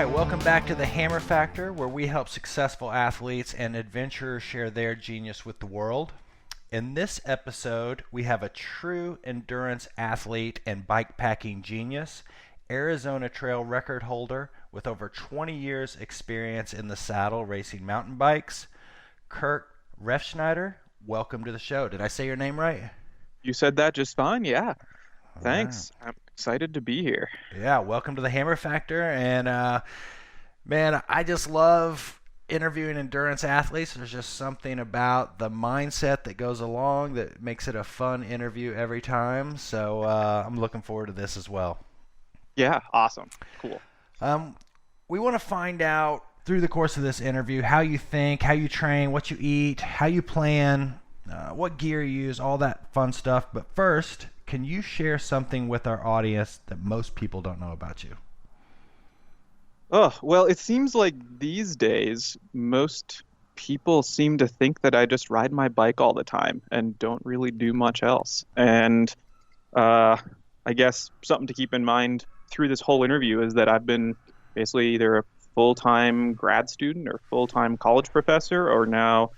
right, welcome back to the Hammer Factor, where we help successful athletes and adventurers share their genius with the world. In this episode, we have a true endurance athlete and bikepacking genius, Arizona Trail record holder with over 20 years experience in the saddle racing mountain bikes, Kurt Refsnider. Welcome to the show. Did I say your name right? You said that just fine. Yeah. All right. Thanks. I'm excited to be here. Yeah, welcome to the Hammer Factor. And man, I just love interviewing endurance athletes. There's just something about the mindset that goes along that makes it a fun interview every time. So I'm looking forward to this as well. Yeah. Awesome. Cool. We want to find out through the course of this interview how you think, how you train, what you eat, how you plan, what gear you use, all that fun stuff. But first, can you share something with our audience that most people don't know about you? Oh, well, it seems like these days, most people seem to think that I just ride my bike all the time and don't really do much else. And uh, I guess something to keep in mind through this whole interview is that I've been basically either a full-time grad student or full-time college professor, or now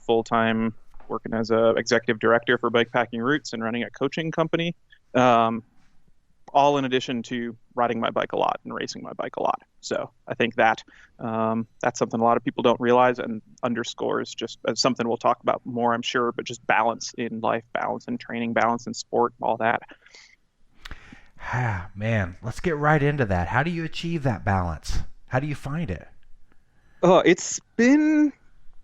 full-time working as a executive director for Bikepacking Roots and running a coaching company. All in addition to riding my bike a lot and racing my bike a lot. So I think that that's something a lot of people don't realize and underscores just as something we'll talk about more, I'm sure, but just balance in life, balance in training, balance in sport, all that. Man, let's get right into that. How do you achieve that balance? How do you find it? Oh, it's been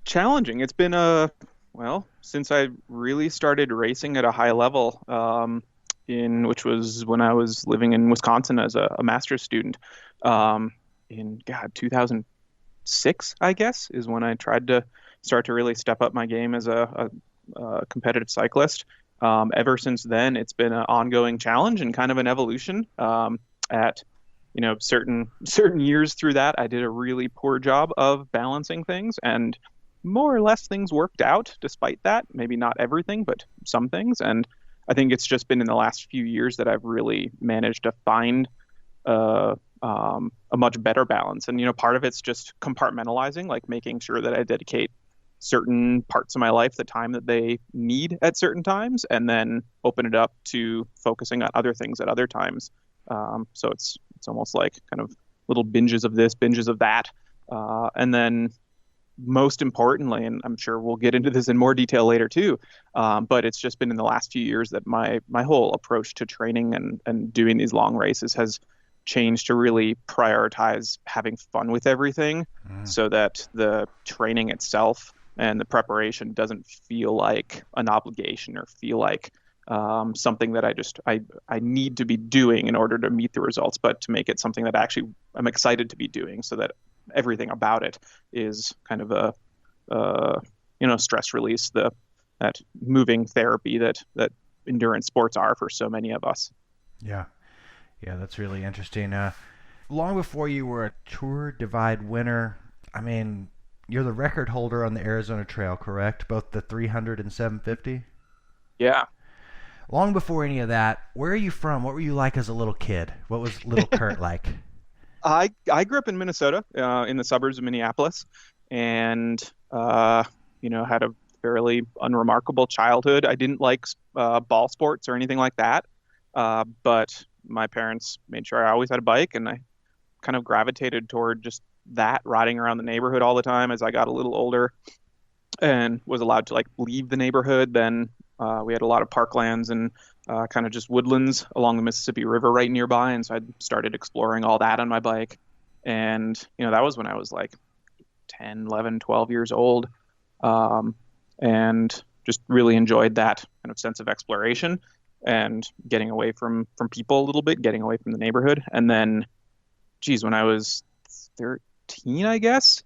challenging. It's been well, since I really started racing at a high level, which was when I was living in Wisconsin as a master's student, in 2006, I guess, is when I tried to start to really step up my game as a competitive cyclist. Ever since then, it's been an ongoing challenge and kind of an evolution. At certain years through that, I did a really poor job of balancing things, and more or less things worked out despite that. Maybe not everything, but some things. And I think it's just been in the last few years that I've really managed to find a much better balance. And, part of it's just compartmentalizing, like making sure that I dedicate certain parts of my life the time that they need at certain times, and then open it up to focusing on other things at other times. So it's almost like kind of little binges of this, binges of that. And then most importantly, and I'm sure we'll get into this in more detail later too, but it's just been in the last few years that my whole approach to training and doing these long races has changed to really prioritize having fun with everything, so that the training itself and the preparation doesn't feel like an obligation or feel like something that I need to be doing in order to meet the results, but to make it something that actually I'm excited to be doing, so that everything about it is kind of a stress release, that moving therapy that endurance sports are for so many of us. Yeah, that's really interesting. Long before you were a Tour Divide winner, I mean, you're the record holder on the Arizona Trail, correct? Both the 300 and 750? Yeah. Long before any of that, where are you from? What were you like as a little kid? What was little Kurt like? I grew up in Minnesota, in the suburbs of Minneapolis, and had a fairly unremarkable childhood. I didn't like ball sports or anything like that, but my parents made sure I always had a bike, and I kind of gravitated toward just that, riding around the neighborhood all the time as I got a little older and was allowed to like leave the neighborhood. Then we had a lot of parklands and kind of just woodlands along the Mississippi River right nearby. And so I started exploring all that on my bike. And, that was when I was like 10, 11, 12 years old. And just really enjoyed that kind of sense of exploration and getting away from people a little bit, getting away from the neighborhood. And then, when I was 13, I guess,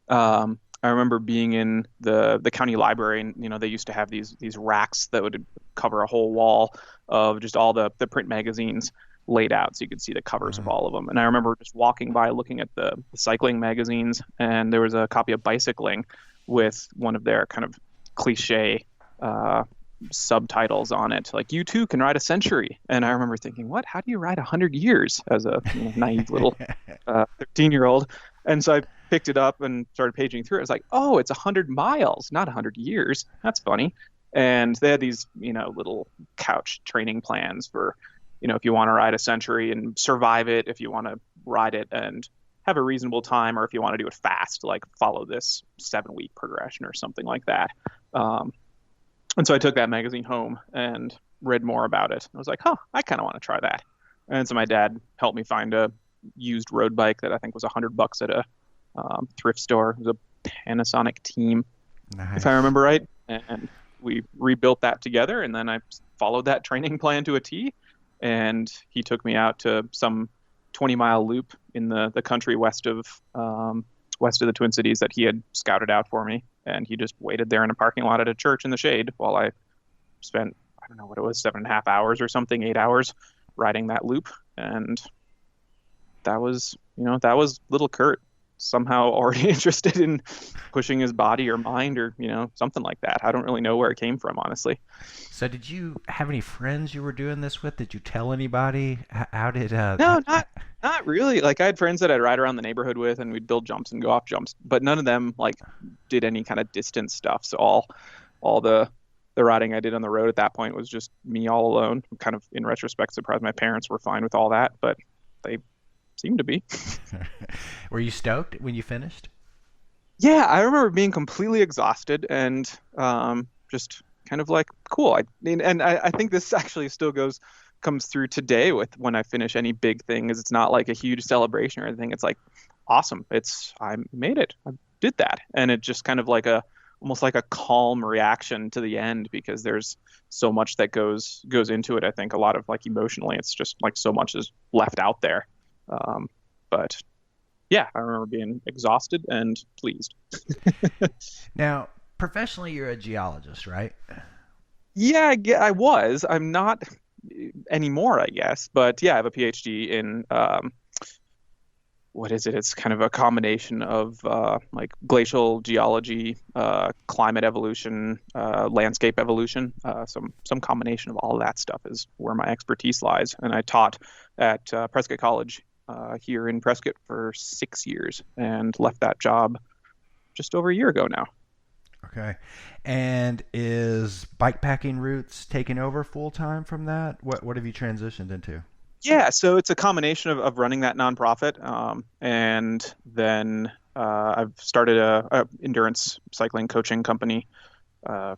I remember being in the county library, and they used to have these racks that would cover a whole wall of just all the print magazines laid out, so you could see the covers of all of them. And I remember just walking by, looking at the cycling magazines, and there was a copy of Bicycling with one of their kind of cliche subtitles on it, like "You too can ride a century." And I remember thinking, "What? How do you ride 100 years?" As a naive little 13-year-old. And so I picked it up and started paging through it. I was like, "Oh, it's 100 miles, not 100 years. That's funny." And they had these, little couch training plans for, if you want to ride a century and survive it, if you want to ride it and have a reasonable time, or if you want to do it fast, like follow this 7-week progression or something like that. Um, and so I took that magazine home and read more about it. I was like, huh, I kind of want to try that. And so my dad helped me find a used road bike that I think was $100 at a thrift store. It was a Panasonic Team, if I Nice. remember right. And we rebuilt that together. And then I followed that training plan to a T. And he took me out to some 20-mile loop in the country west of the Twin Cities that he had scouted out for me. And he just waited there in a parking lot at a church in the shade while I spent, I don't know what it was, 7.5 hours or something, 8 hours riding that loop. And that was little Kurt somehow already interested in pushing his body or mind or, something like that. I don't really know where it came from, honestly. So, did you have any friends you were doing this with? Did you tell anybody? How did No, not really. Like I had friends that I'd ride around the neighborhood with and we'd build jumps and go off jumps, but none of them like did any kind of distance stuff. So all the riding I did on the road at that point was just me all alone. I'm kind of in retrospect surprised my parents were fine with all that, but they seemed to be. were you stoked when you finished? Yeah, I remember being completely exhausted and just kind of like cool. I mean, and I think this actually still comes through today with when I finish any big thing. Is it's not like a huge celebration or anything. It's like awesome. I made it. I did that, and it just kind of like a almost like a calm reaction to the end because there's so much that goes into it. I think a lot of like emotionally, it's just like so much is left out there. But yeah, I remember being exhausted and pleased. Now, professionally, you're a geologist, right? Yeah, I was. I'm not anymore, I guess. But yeah, I have a PhD in what is it? It's kind of a combination of like glacial geology, climate evolution, landscape evolution. Some combination of all of that stuff is where my expertise lies. And I taught at Prescott College here in Prescott for 6 years and left that job just over a year ago now. Okay. And is bikepacking routes taking over full time from that? What have you transitioned into? Yeah, so it's a combination of running that nonprofit, and then I've started a endurance cycling coaching company uh,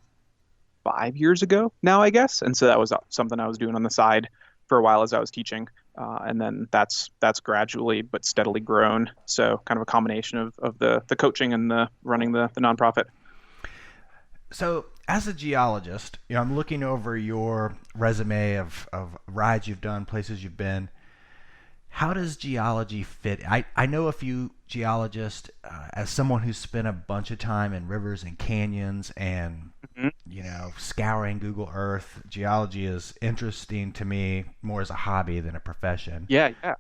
5 years ago now, I guess. And so that was something I was doing on the side for a while as I was teaching, and then that's gradually but steadily grown. So kind of a combination of the coaching and the running the nonprofit. So, as a geologist, I'm looking over your resume of rides you've done, places you've been. How does geology fit? I know a few geologists. As someone who's spent a bunch of time in rivers and canyons and Mhm. scouring Google Earth, geology is interesting to me more as a hobby than a profession. Yeah, yeah.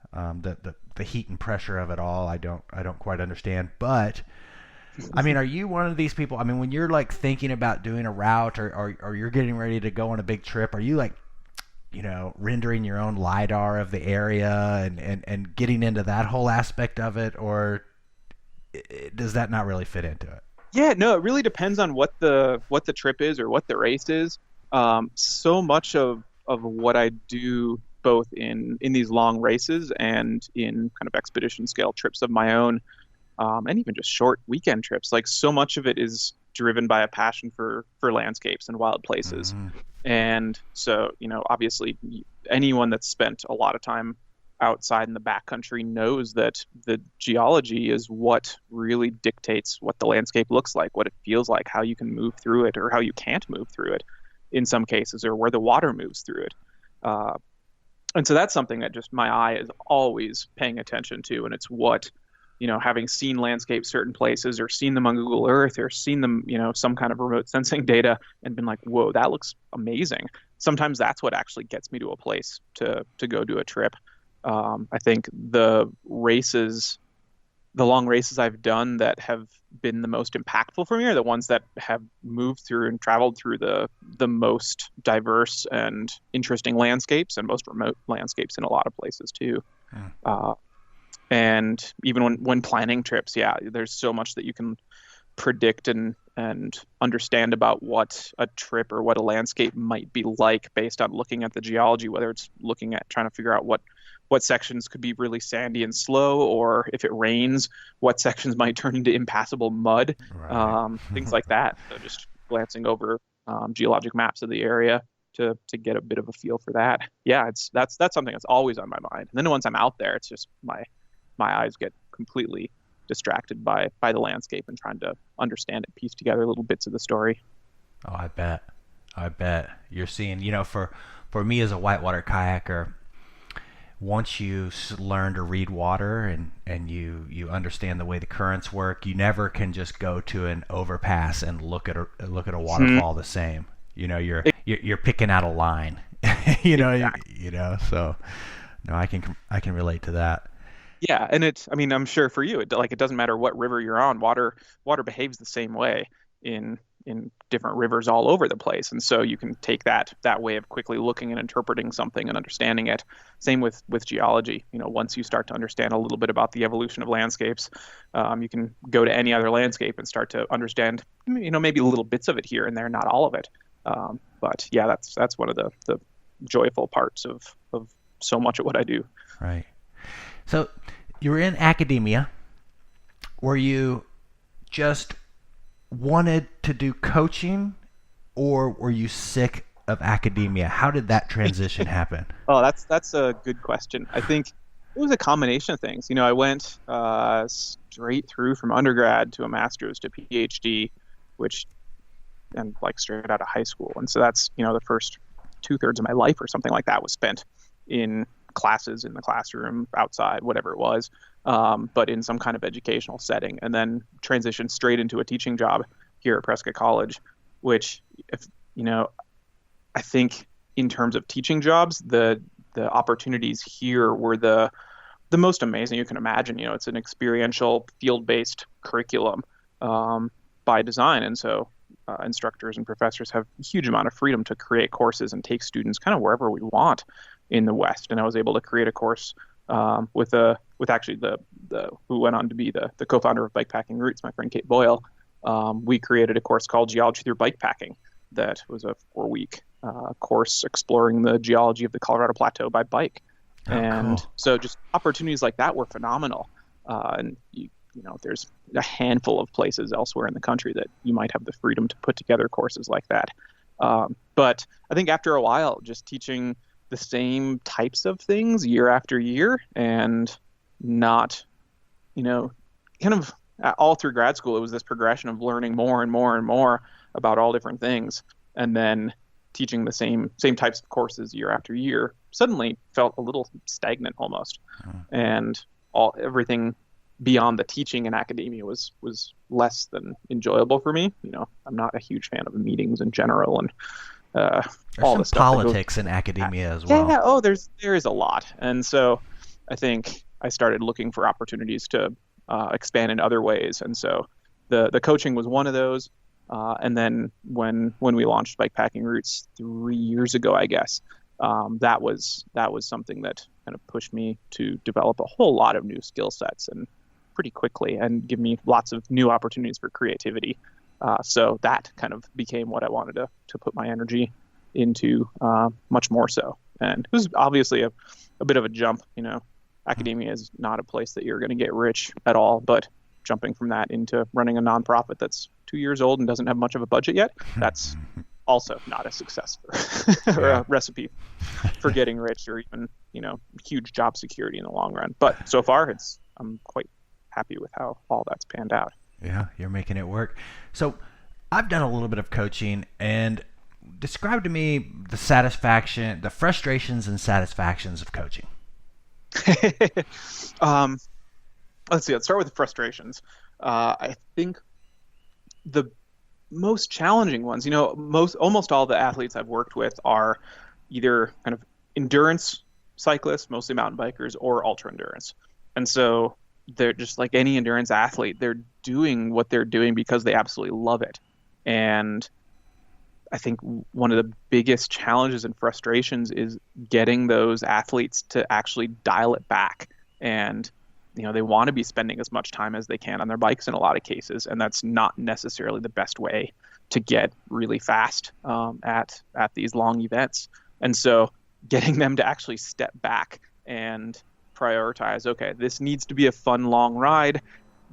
The heat and pressure of it all, I don't quite understand. But I mean, are you one of these people? I mean, when you're like thinking about doing a route or you're getting ready to go on a big trip, are you like, rendering your own LiDAR of the area and getting into that whole aspect of it? Or does that not really fit into it? Yeah, no, it really depends on what the trip is or what the race is. So much of what I do, both in these long races and in kind of expedition scale trips of my own, and even just short weekend trips, like so much of it is driven by a passion for landscapes and wild places. Mm-hmm. And so, obviously, anyone that's spent a lot of time outside in the backcountry knows that the geology is what really dictates what the landscape looks like, what it feels like, how you can move through it, or how you can't move through it in some cases, or where the water moves through it. Uh, and so that's something that just my eye is always paying attention to. And it's what, having seen landscapes certain places or seen them on Google Earth or seen them, some kind of remote sensing data and been like, whoa, that looks amazing. Sometimes that's what actually gets me to a place to go do a trip. I think the races the long races I've done that have been the most impactful for me are the ones that have moved through and traveled through the most diverse and interesting landscapes and most remote landscapes in a lot of places too. Hmm. Uh, and even when planning trips, yeah, there's so much that you can predict and understand about what a trip or what a landscape might be like based on looking at the geology, whether it's looking at trying to figure out what sections could be really sandy and slow, or if it rains, what sections might turn into impassable mud, Right. things like that. So just glancing over geologic maps of the area to get a bit of a feel for that. Yeah, that's something that's always on my mind. And then once I'm out there, it's just my eyes get completely distracted by the landscape and trying to understand it, piece together little bits of the story. Oh, I bet. I bet. You're seeing, for me as a whitewater kayaker, once you learn to read water and you understand the way the currents work, you never can just go to an overpass and look at a Hmm. waterfall the same. You're picking out a line. you know, Exactly. so no, I can relate to that. Yeah, and I mean, I'm sure for you, it doesn't matter what river you're on, water behaves the same way in different rivers all over the place, and so you can take that way of quickly looking and interpreting something and understanding it. Same with geology. Once you start to understand a little bit about the evolution of landscapes, you can go to any other landscape and start to understand, maybe little bits of it here and there, not all of it. But yeah, that's one of the joyful parts of so much of what I do. Right. So you were in academia. Were you just wanted to do coaching, or were you sick of academia? How did that transition happen? Oh, that's a good question. I think it was a combination of things. I went straight through from undergrad to a master's to PhD, which and like straight out of high school. And so that's, the first two-thirds of my life or something like that was spent in classes in the classroom, outside, whatever it was, but in some kind of educational setting, and then transitioned straight into a teaching job here at Prescott College, which, if you know, I think in terms of teaching jobs, the opportunities here were the most amazing you can imagine. It's an experiential, field-based curriculum by design, and so instructors and professors have a huge amount of freedom to create courses and take students kind of wherever we want in the West. And I was able to create a course with actually the who went on to be the co-founder of Bikepacking Roots, my friend Kate Boyle. We created a course called Geology through Bikepacking that was a 4-week course exploring the geology of the Colorado Plateau by bike. Oh, And cool. so just opportunities like that were phenomenal. And there's a handful of places elsewhere in the country that you might have the freedom to put together courses like that. But I think after a while, just teaching the same types of things year after year and not, you know, kind of all through grad school, it was this progression of learning more and more and more about all different things. And then teaching the same types of courses year after year suddenly felt a little stagnant almost. Oh, And everything beyond the teaching in academia was less than enjoyable for me. I'm not a huge fan of meetings in general and uh, there's all some the stuff that goes politics in with that. academia as well. Yeah, oh, there is a lot, and so I think I started looking for opportunities to expand in other ways, and so the coaching was one of those. And then when we launched Bikepacking Roots 3 years ago, I guess, that was something that kind of pushed me to develop a whole lot of new skill sets and pretty quickly, and give me lots of new opportunities for creativity. So that kind of became what I wanted to put my energy into, much more so. And it was obviously a bit of a jump. Academia is not a place that you're going to get rich at all, but jumping from that into running a nonprofit that's 2 years old and doesn't have much of a budget yet, that's also not a success or Yeah. a recipe for getting rich, or even, huge job security in the long run. But so far, I'm quite happy with how all that's panned out. Yeah, you're making it work. So, I've done a little bit of coaching, and describe to me the frustrations and satisfactions of coaching. um, let's see. Let's start with the frustrations. I think the most challenging ones, almost all the athletes I've worked with are either kind of endurance cyclists, mostly mountain bikers, or ultra endurance. And so they're just like any endurance athlete. They're doing what they're doing because they absolutely love it. And I think one of the biggest challenges and frustrations is getting those athletes to actually dial it back. And, they want to be spending as much time as they can on their bikes in a lot of cases, and that's not necessarily the best way to get really fast at these long events. And so, getting them to actually step back and prioritize, okay, this needs to be a fun long ride,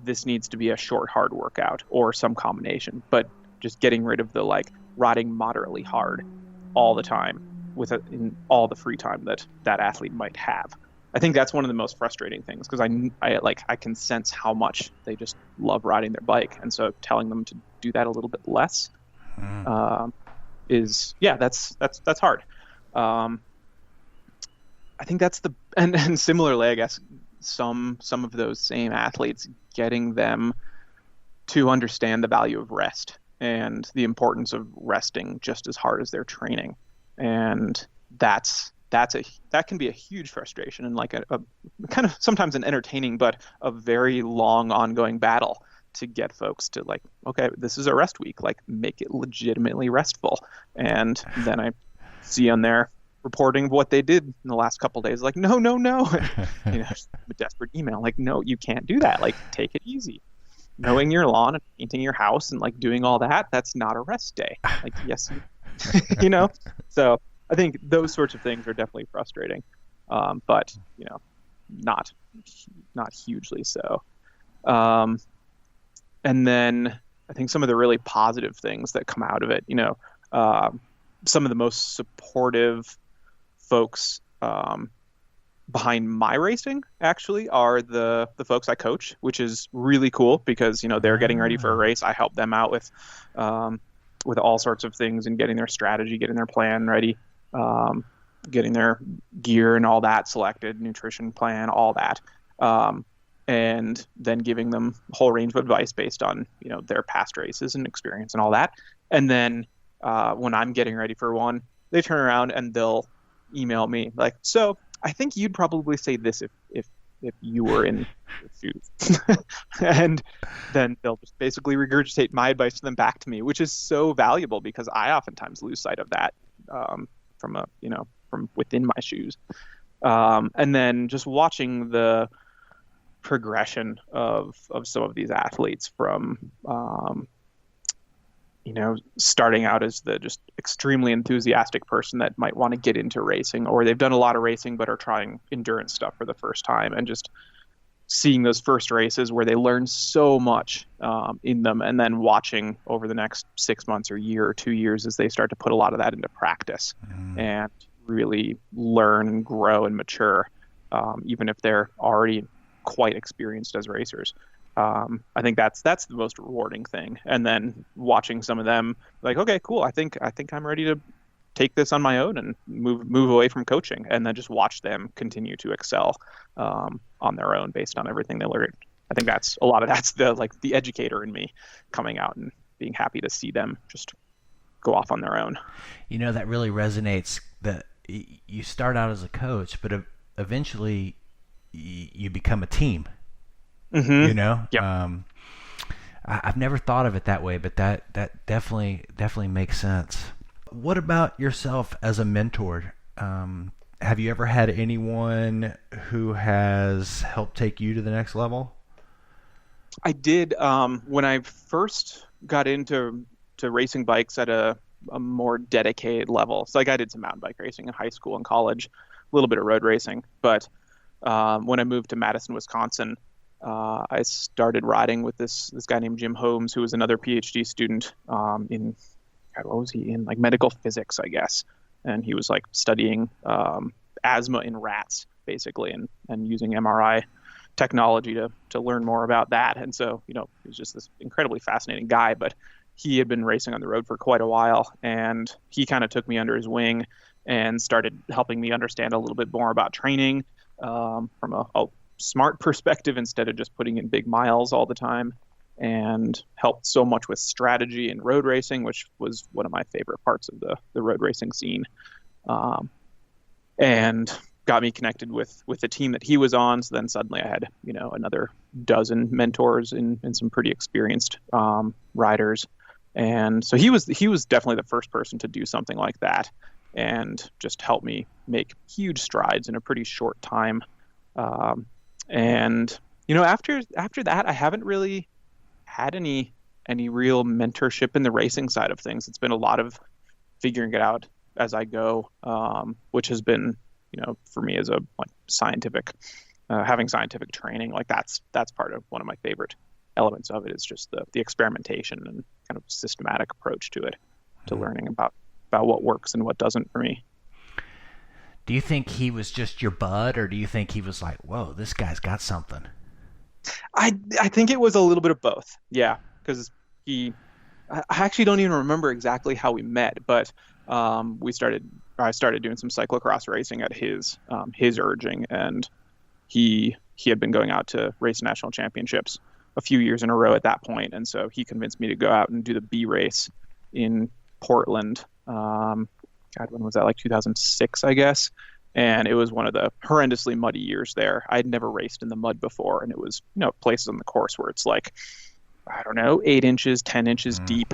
this needs to be a short hard workout, or some combination, but just getting rid of the like riding moderately hard all the time in all the free time that athlete might have. I think that's one of the most frustrating things, because I can sense how much they just love riding their bike, and so telling them to do that a little bit less is that's hard. I think that's and similarly, I guess some of those same athletes, getting them to understand the value of rest and the importance of resting just as hard as they're training, and that can be a huge frustration, and like a kind of sometimes an entertaining but a very long ongoing battle to get folks to like, okay, this is a rest week, like make it legitimately restful. And then I see on there reporting what they did in the last couple of days, like no, and, a desperate email like, no, you can't do that, like take it easy. Mowing your lawn and painting your house and like doing all that's not a rest day. Like, yes, so I think those sorts of things are definitely frustrating, but not hugely so. And then I think some of the really positive things that come out of it, some of the most supportive folks behind my racing actually are the folks I coach, which is really cool because they're getting ready for a race. I help them out with all sorts of things and getting their strategy, getting their plan ready. Getting their gear and all that selected, nutrition plan, all that, and then giving them a whole range of advice based on their past races and experience and all that. And then when I'm getting ready for one, they turn around and they'll email me like, so I think you'd probably say this if you were in your shoes. And then they'll just basically regurgitate my advice to them back to me, which is so valuable because I oftentimes lose sight of that from within my shoes. And then just watching the progression of some of these athletes from starting out as the just extremely enthusiastic person that might want to get into racing, or they've done a lot of racing but are trying endurance stuff for the first time, and just seeing those first races where they learn so much in them, and then watching over the next 6 months or year or 2 years as they start to put a lot of that into practice and really learn and grow and mature, even if they're already quite experienced as racers. I think that's the most rewarding thing. And then watching some of them like, okay, cool, I think I'm ready to take this on my own and move away from coaching, and then just watch them continue to excel on their own based on everything they learned. I think that's the educator in me coming out and being happy to see them just go off on their own. That really resonates, that you start out as a coach, but eventually you become a team. Yep. I've never thought of it that way, but that definitely makes sense. What about yourself as a mentor? Have you ever had anyone who has helped take you to the next level? I did. When I first got into racing bikes at a more dedicated level. So like I did some mountain bike racing in high school and college, a little bit of road racing. But when I moved to Madison, Wisconsin, I started riding with this guy named Jim Holmes, who was another PhD student in, what was he in, like medical physics, I guess. And he was like studying asthma in rats, basically, and using MRI technology to learn more about that. And so, he was just this incredibly fascinating guy, but he had been racing on the road for quite a while, and he kind of took me under his wing and started helping me understand a little bit more about training from a smart perspective instead of just putting in big miles all the time, and helped so much with strategy and road racing, which was one of my favorite parts of the road racing scene. And got me connected with the team that he was on. So then suddenly I had, another dozen mentors and some pretty experienced riders. And so he was definitely the first person to do something like that and just help me make huge strides in a pretty short time. And after that, I haven't really had any real mentorship in the racing side of things. It's been a lot of figuring it out as I go, which has been, for me as a scientific, having scientific training, like that's part of one of my favorite elements of it is just the experimentation and kind of systematic approach to it, to learning about what works and what doesn't for me. Do you think he was just your bud, or do you think he was like, whoa, this guy's got something? I think it was a little bit of both. Yeah, because I actually don't even remember exactly how we met, but I started doing some cyclocross racing at his urging, and he had been going out to race national championships a few years in a row at that point, and so he convinced me to go out and do the B race in Portland. God, when was that? Like 2006, I guess. And it was one of the horrendously muddy years there. I'd never raced in the mud before, and it was, places on the course where it's like, I don't know, 8 inches, 10 inches deep,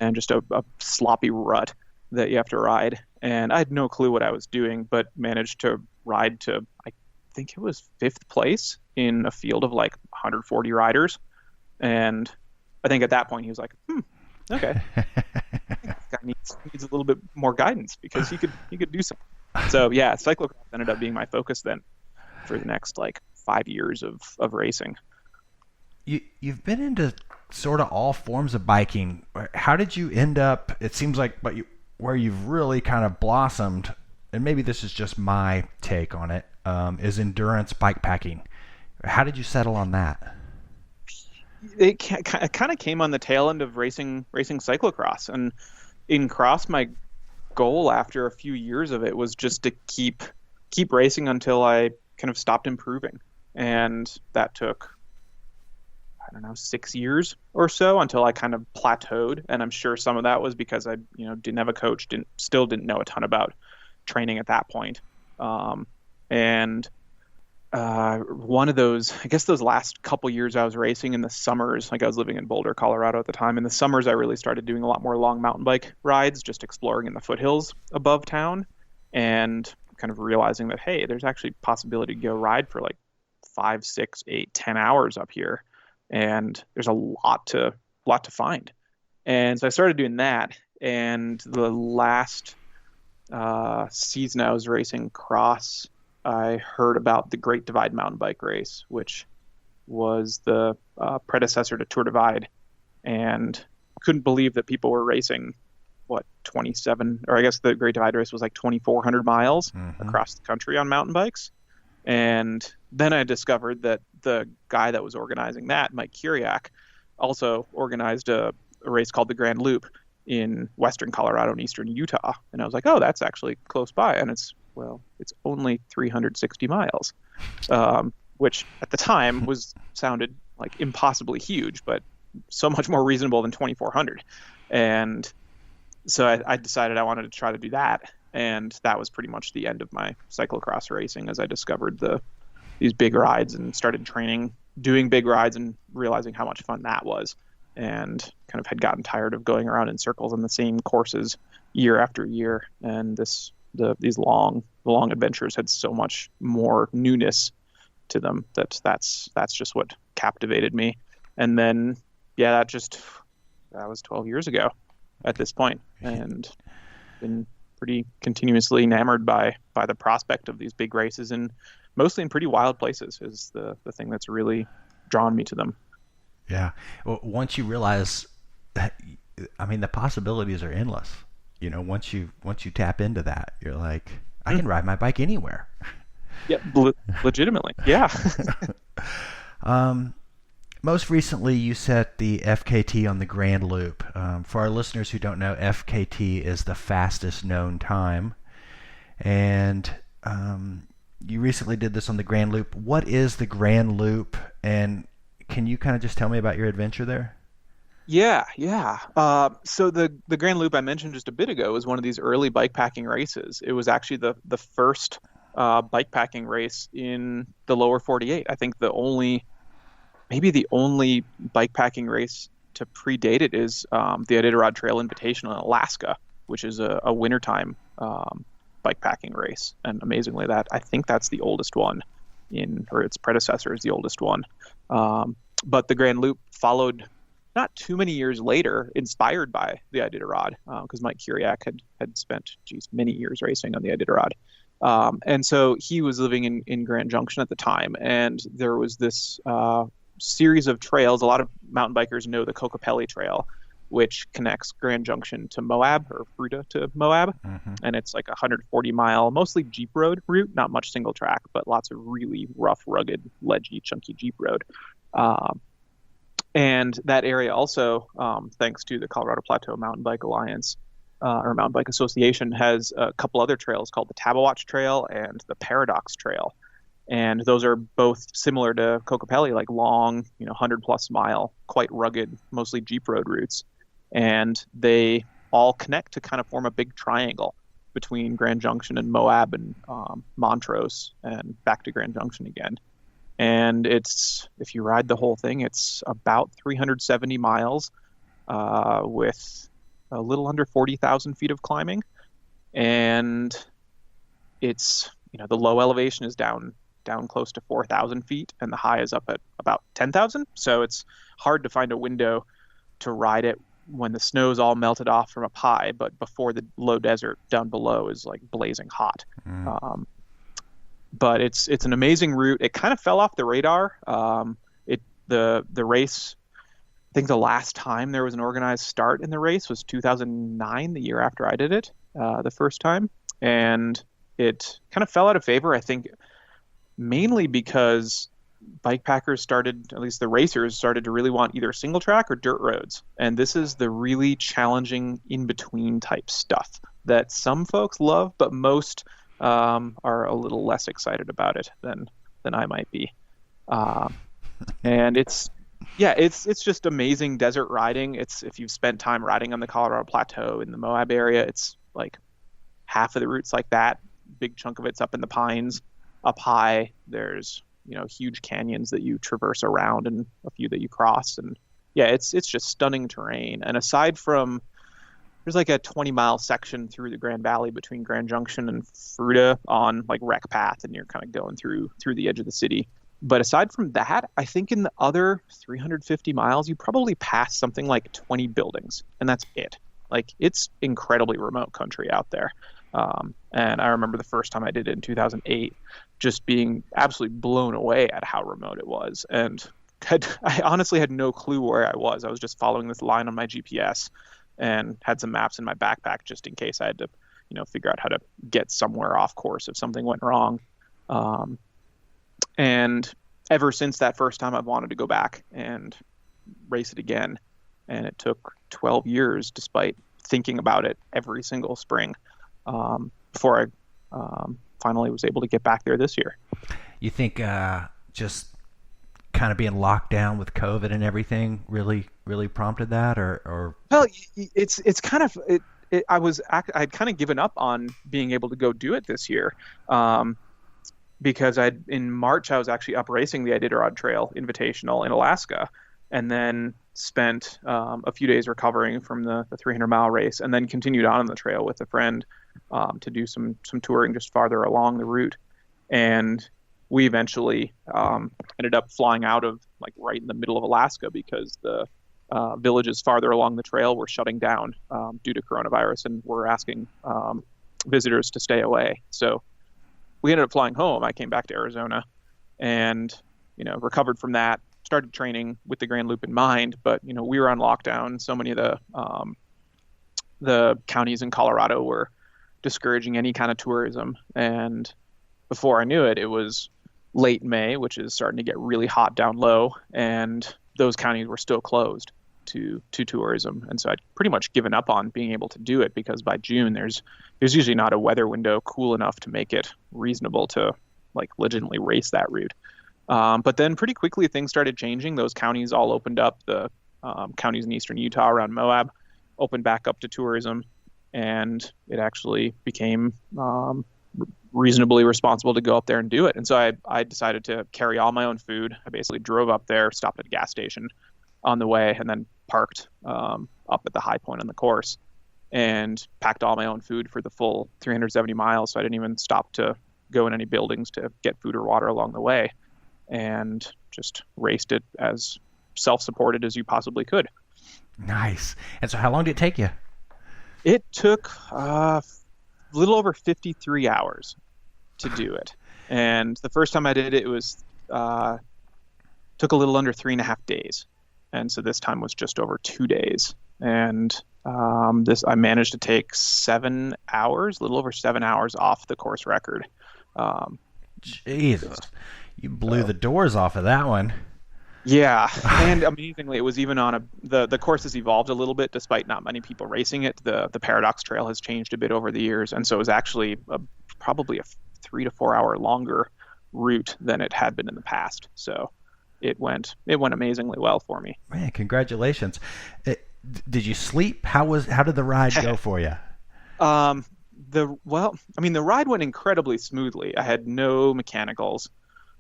and just a sloppy rut that you have to ride. And I had no clue what I was doing, but managed to ride to, I think it was 5th place in a field of like 140 riders. And I think at that point he was like, okay, this guy needs a little bit more guidance because he could do something. So yeah, cyclocross ended up being my focus then for the next like 5 years of racing. You've been into sort of all forms of biking. How did you end up? It seems like, where you've really kind of blossomed, and maybe this is just my take on it, is endurance bike packing. How did you settle on that? It kind of came on the tail end of racing cyclocross, and in cross, my goal after a few years of it was just to keep racing until I kind of stopped improving, and that took, I don't know, 6 years or so until I kind of plateaued. And I'm sure some of that was because I, didn't have a coach, still didn't know a ton about training at that point. And one of those, I guess those last couple years I was racing in the summers, like I was living in Boulder, Colorado at the time. In the summers, I really started doing a lot more long mountain bike rides, just exploring in the foothills above town and kind of realizing that, hey, there's actually possibility to go ride for like 5, 6, 8, 10 hours up here. And there's a lot to find. And so I started doing that. And the last season I was racing cross, I heard about the Great Divide mountain bike race, which was the predecessor to Tour Divide, and couldn't believe that people were racing 27, or I guess the Great Divide race was like 2,400 miles across the country on mountain bikes. And then I discovered that the guy that was organizing that, Mike Kiriak, also organized a race called the Grand Loop in western Colorado and eastern Utah. And I was like, oh, that's actually close by. And it's only 360 miles, which at the time sounded like impossibly huge, but so much more reasonable than 2,400. And so I decided I wanted to try to do that. And that was pretty much the end of my cyclocross racing, as I discovered these big rides and started doing big rides and realizing how much fun that was, and kind of had gotten tired of going around in circles on the same courses year after year. And these long adventures had so much more newness to them that's just what captivated me. And then, yeah, that was 12 years ago at this point, and been pretty continuously enamored by the prospect of these big races, and mostly in pretty wild places is the thing that's really drawn me to them. Yeah. Well, once you realize that, I mean, the possibilities are endless. Once you tap into that, you're like, I can ride my bike anywhere. Yeah, legitimately. Yeah. Most recently, you set the FKT on the Grand Loop. For our listeners who don't know, FKT is the fastest known time. And you recently did this on the Grand Loop. What is the Grand Loop? And can you kind of just tell me about your adventure there? Yeah. So the Grand Loop I mentioned just a bit ago was one of these early bikepacking races. It was actually the first bikepacking race in the lower 48. I think maybe the only bikepacking race to predate it is the Iditarod Trail Invitational in Alaska, which is a wintertime bikepacking race. And amazingly, I think that's the oldest one or its predecessor is the oldest one. But the Grand Loop followed not too many years later, inspired by the Iditarod, because Mike Kiriak had spent, many years racing on the Iditarod. And so he was living in Grand Junction at the time, and there was this series of trails. A lot of mountain bikers know the Kokopelli Trail, which connects Grand Junction to Moab, or Fruita to Moab. Mm-hmm. And it's like a 140-mile, mostly Jeep road route, not much single track, but lots of really rough, rugged, ledgy, chunky Jeep road. And that area also, thanks to the Colorado Plateau Mountain Bike Alliance, or Mountain Bike Association, has a couple other trails called the Tabawatch Trail and the Paradox Trail. And those are both similar to Kokopelli, like long, 100-plus mile, quite rugged, mostly Jeep road routes. And they all connect to kind of form a big triangle between Grand Junction and Moab and Montrose and back to Grand Junction again. And if you ride the whole thing, it's about 370 miles with a little under 40,000 feet of climbing. And it's, the low elevation is down close to 4,000 feet, and the high is up at about 10,000. So it's hard to find a window to ride it when the snow's all melted off from up high, but before the low desert down below is like blazing hot. But it's an amazing route. It kind of fell off the radar. The race, I think the last time there was an organized start in the race was 2009, the year after I did it, the first time. And it kind of fell out of favor, I think, mainly because bikepackers started, at least the racers, started to really want either single track or dirt roads. And this is the really challenging in-between type stuff that some folks love, but most are a little less excited about it than I might be. And it's just amazing desert riding. If you've spent time riding on the Colorado Plateau in the Moab area, it's like half of the routes like that. Big chunk of it's up in the pines. Up high, there's huge canyons that you traverse around and a few that you cross. And yeah, it's just stunning terrain. And aside from, there's like a 20-mile section through the Grand Valley between Grand Junction and Fruita on like rec path, and you're kind of going through the edge of the city. But aside from that, I think in the other 350 miles, you probably pass something like 20 buildings, and that's it. Like, it's incredibly remote country out there. And I remember the first time I did it in 2008, just being absolutely blown away at how remote it was. And I honestly had no clue where I was. I was just following this line on my GPS and had some maps in my backpack just in case I had to, figure out how to get somewhere off course if something went wrong. And ever since that first time, I've wanted to go back and race it again. And it took 12 years, despite thinking about it every single spring, before I finally was able to get back there this year. You think just kind of being locked down with COVID and everything really prompted that, or? Well, it's kind of I'd kind of given up on being able to go do it this year, because in March I was actually up racing the Iditarod Trail Invitational in Alaska, and then spent a few days recovering from the 300-mile race, and then continued on the trail with a friend to do some touring just farther along the route. And we eventually ended up flying out of like right in the middle of Alaska because the villages farther along the trail were shutting down due to coronavirus, and were asking visitors to stay away. So we ended up flying home. I came back to Arizona and, recovered from that, started training with the Grand Loop in mind, but, we were on lockdown. So many of the counties in Colorado were discouraging any kind of tourism. And before I knew it, it was late May, which is starting to get really hot down low, and those counties were still closed to tourism. And so I'd pretty much given up on being able to do it, because by June there's usually not a weather window cool enough to make it reasonable to like legitimately race that route. But then pretty quickly things started changing. Those counties all opened up. The counties in eastern Utah around Moab opened back up to tourism, and it actually became reasonably responsible to go up there and do it. And so I decided to carry all my own food. I basically drove up there, stopped at a gas station on the way, and then parked up at the high point on the course and packed all my own food for the full 370 miles. So I didn't even stop to go in any buildings to get food or water along the way, and just raced it as self-supported as you possibly could. Nice. And so how long did it take you? It took a little over 53 hours to do it. And the first time I did it, it was took a little under 3.5 days. And so this time was just over 2 days. And I managed to take 7 hours, a little over 7 hours off the course record. Jesus, you blew the doors off of that one. Yeah, and amazingly, it was even on the course has evolved a little bit, despite not many people racing it. The Paradox Trail has changed a bit over the years, and so it was actually probably a 3 to 4 hour longer route than it had been in the past. So it went amazingly well for me. Man, congratulations! Did you sleep? How did the ride go for you? The ride went incredibly smoothly. I had no mechanicals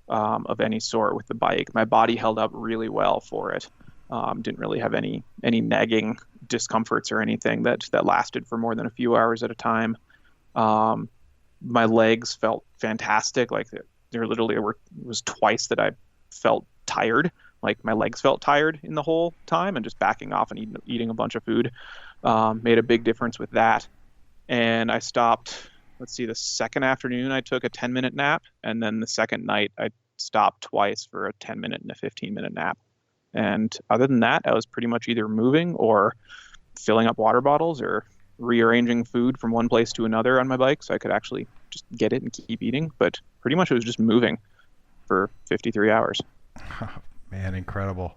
of any sort with the bike. My body held up really well for it. Didn't really have any nagging discomforts or anything that lasted for more than a few hours at a time. My legs felt fantastic. Like there literally was twice that I felt tired. Like my legs felt tired in the whole time, and just backing off and eating a bunch of food made a big difference with that. And I stopped. Let's see, the second afternoon I took a 10-minute nap, and then the second night I stopped twice for a 10-minute and a 15-minute nap. And other than that, I was pretty much either moving or filling up water bottles or rearranging food from one place to another on my bike so I could actually just get it and keep eating. But pretty much it was just moving for 53 hours. Oh, man, incredible.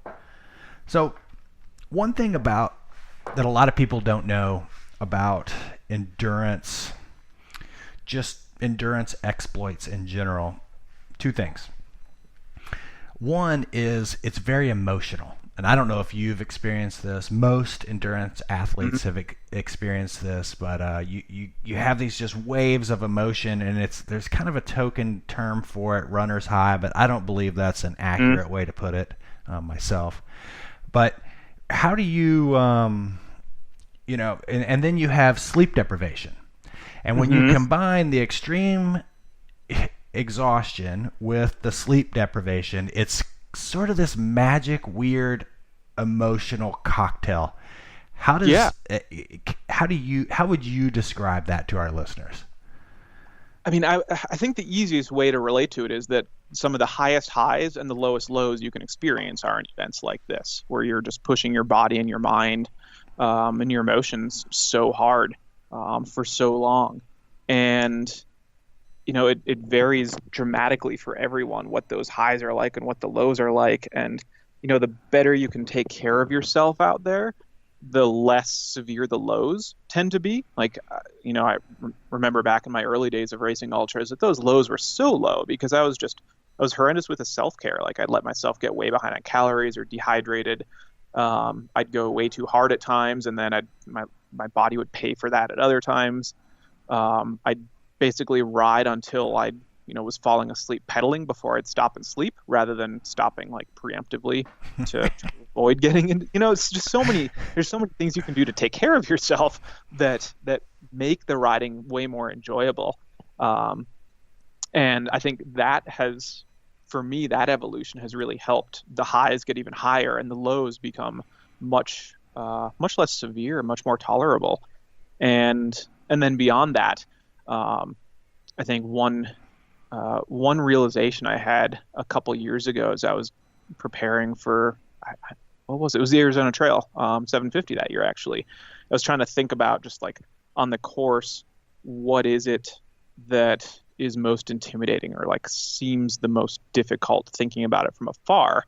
So one thing that a lot of people don't know about endurance, just endurance exploits in general, two things. One is it's very emotional. And I don't know if you've experienced this. Most endurance athletes have experienced this, but you have these just waves of emotion, and there's kind of a token term for it, runner's high, but I don't believe that's an accurate way to put it myself. But how do you, and then you have sleep deprivation. And when you combine the extreme exhaustion with the sleep deprivation, it's sort of this magic, weird, emotional cocktail. How would you describe that to our listeners? I mean, I think the easiest way to relate to it is that some of the highest highs and the lowest lows you can experience are in events like this, where you're just pushing your body and your mind and your emotions so hard for so long. And it varies dramatically for everyone what those highs are like and what the lows are like. And the better you can take care of yourself out there, the less severe the lows tend to be. Like I remember back in my early days of racing ultras that those lows were so low because I was horrendous with the self-care. Like I'd let myself get way behind on calories or dehydrated. I'd go way too hard at times, and then my body would pay for that at other times. I'd basically ride until I was falling asleep pedaling before I'd stop and sleep, rather than stopping like preemptively to avoid getting into, it's just there's so many things you can do to take care of yourself that make the riding way more enjoyable. And I think for me, that evolution has really helped the highs get even higher and the lows become much less severe, much more tolerable. And then beyond that, I think one realization I had a couple years ago as I was preparing for, what was it? It was the Arizona Trail, 750 that year, actually. I was trying to think about just like on the course, what is it that is most intimidating or like seems the most difficult thinking about it from afar.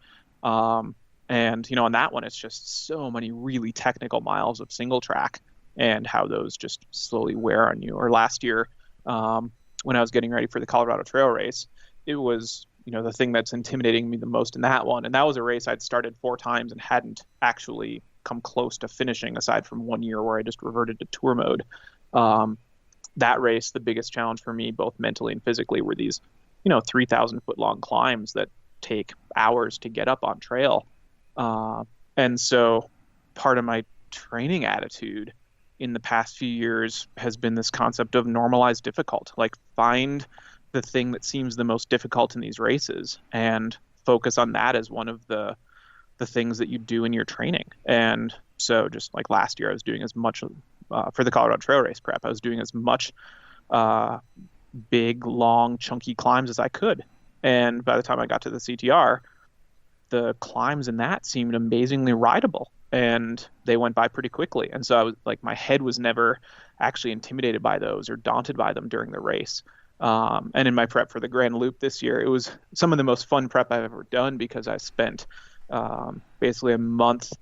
And on that one, it's just so many really technical miles of single track and how those just slowly wear on you. Or last year, when I was getting ready for the Colorado Trail race, it was, the thing that's intimidating me the most in that one. And that was a race I'd started 4 times and hadn't actually come close to finishing, aside from one year where I just reverted to tour mode. that race, the biggest challenge for me, both mentally and physically, were these, 3,000-foot long climbs that take hours to get up on trail. Uh, and so part of my training attitude in the past few years has been this concept of normalized difficult. Like, find the thing that seems the most difficult in these races and focus on that as one of the things that you do in your training. And so just like last year, I was doing as much for the Colorado Trail Race prep. I was doing as much uh, big, long, chunky climbs as I could. And by the time I got to the CTR, the climbs in that seemed amazingly rideable, and they went by pretty quickly. And so I was like, my head was never actually intimidated by those or daunted by them during the race. And in my prep for the Grand Loop this year, it was some of the most fun prep I've ever done, because I spent basically a month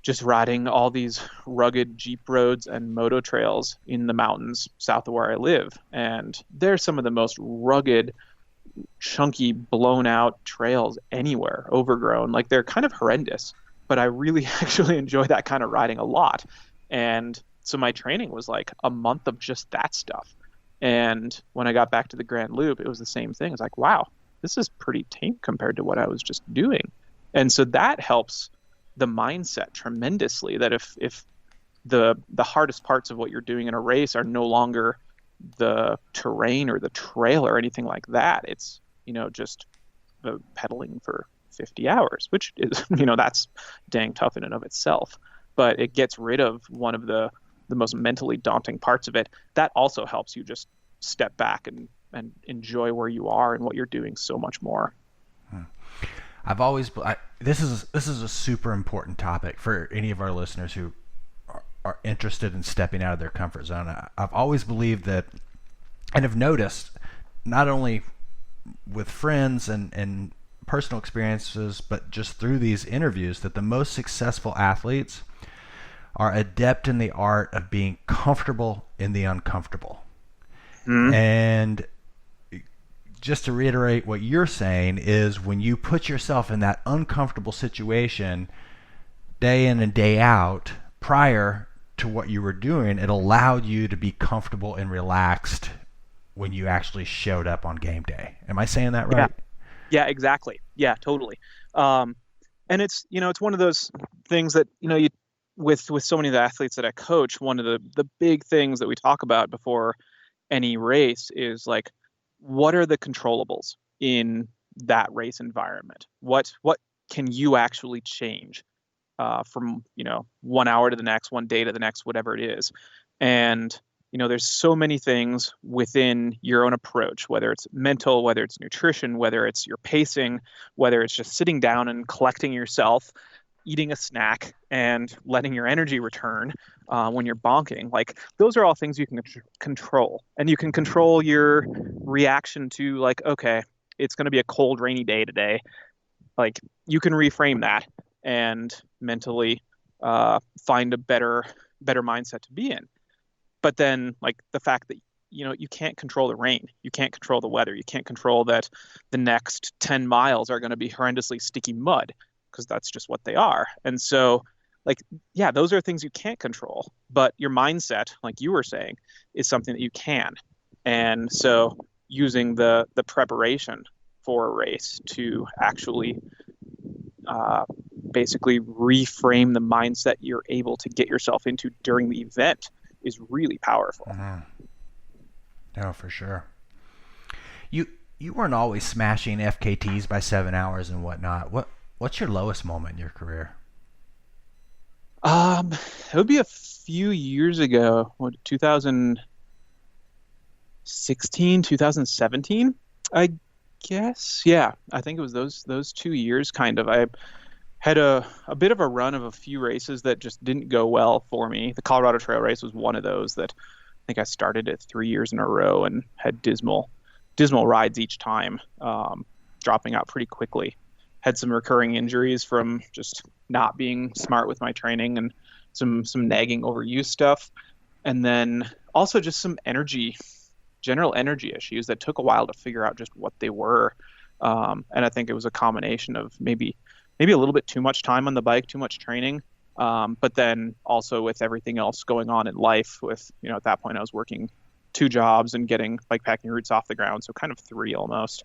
just riding all these rugged Jeep roads and moto trails in the mountains south of where I live. And they're some of the most rugged, chunky, blown out trails anywhere, overgrown. Like, they're kind of horrendous, but I really actually enjoy that kind of riding a lot. And so my training was like a month of just that stuff. And when I got back to the Grand Loop, it was the same thing. It's like, wow, this is pretty tame compared to what I was just doing. And so that helps the mindset tremendously, that if the hardest parts of what you're doing in a race are no longer the terrain or the trail or anything like that, it's, just pedaling for 50 hours, which is, that's dang tough in and of itself. But it gets rid of one of the most mentally daunting parts of it. That also helps you just step back and enjoy where you are and what you're doing so much more. This is a super important topic for any of our listeners who are interested in stepping out of their comfort zone. I've always believed that, and have noticed, not only with friends and personal experiences, but just through these interviews, that the most successful athletes are adept in the art of being comfortable in the uncomfortable. Mm-hmm. And just to reiterate what you're saying is, when you put yourself in that uncomfortable situation day in and day out prior to what you were doing, it allowed you to be comfortable and relaxed when you actually showed up on game day. Am I saying that right? Yeah, exactly. Yeah, totally. And it's, it's one of those things that, you with so many of the athletes that I coach, one of the big things that we talk about before any race is like, what are the controllables in that race environment? What can you actually change from 1 hour to the next, one day to the next, whatever it is? And there's so many things within your own approach, whether it's mental, whether it's nutrition, whether it's your pacing, whether it's just sitting down and collecting yourself, eating a snack and letting your energy return when you're bonking. Like, those are all things you can control. And you can control your reaction to, like, okay, it's going to be a cold, rainy day today. Like, you can reframe that and mentally find a better mindset to be in. But then, like, the fact that, you can't control the rain, you can't control the weather, you can't control that the next 10 miles are going to be horrendously sticky mud, because that's just what they are. And so, like, yeah, those are things you can't control, but your mindset, like you were saying, is something that you can. And so using the preparation for a race to actually basically reframe the mindset you're able to get yourself into during the event is really powerful. Mm-hmm. No, for sure. You weren't always smashing FKTs by 7 hours and whatnot. What's your lowest moment in your career? It would be a few years ago, 2016, 2017, I guess. Yeah, I think it was those 2 years, kind of. I had a bit of a run of a few races that just didn't go well for me. The Colorado Trail Race was one of those that I think I started it 3 years in a row and had dismal rides each time, dropping out pretty quickly. Had some recurring injuries from just not being smart with my training and some nagging overuse stuff. And then also just some general energy issues that took a while to figure out just what they were. And I think it was a combination of maybe a little bit too much time on the bike, too much training. But then also with everything else going on in life with, at that point I was working two jobs and getting bike packing routes off the ground, so kind of three almost,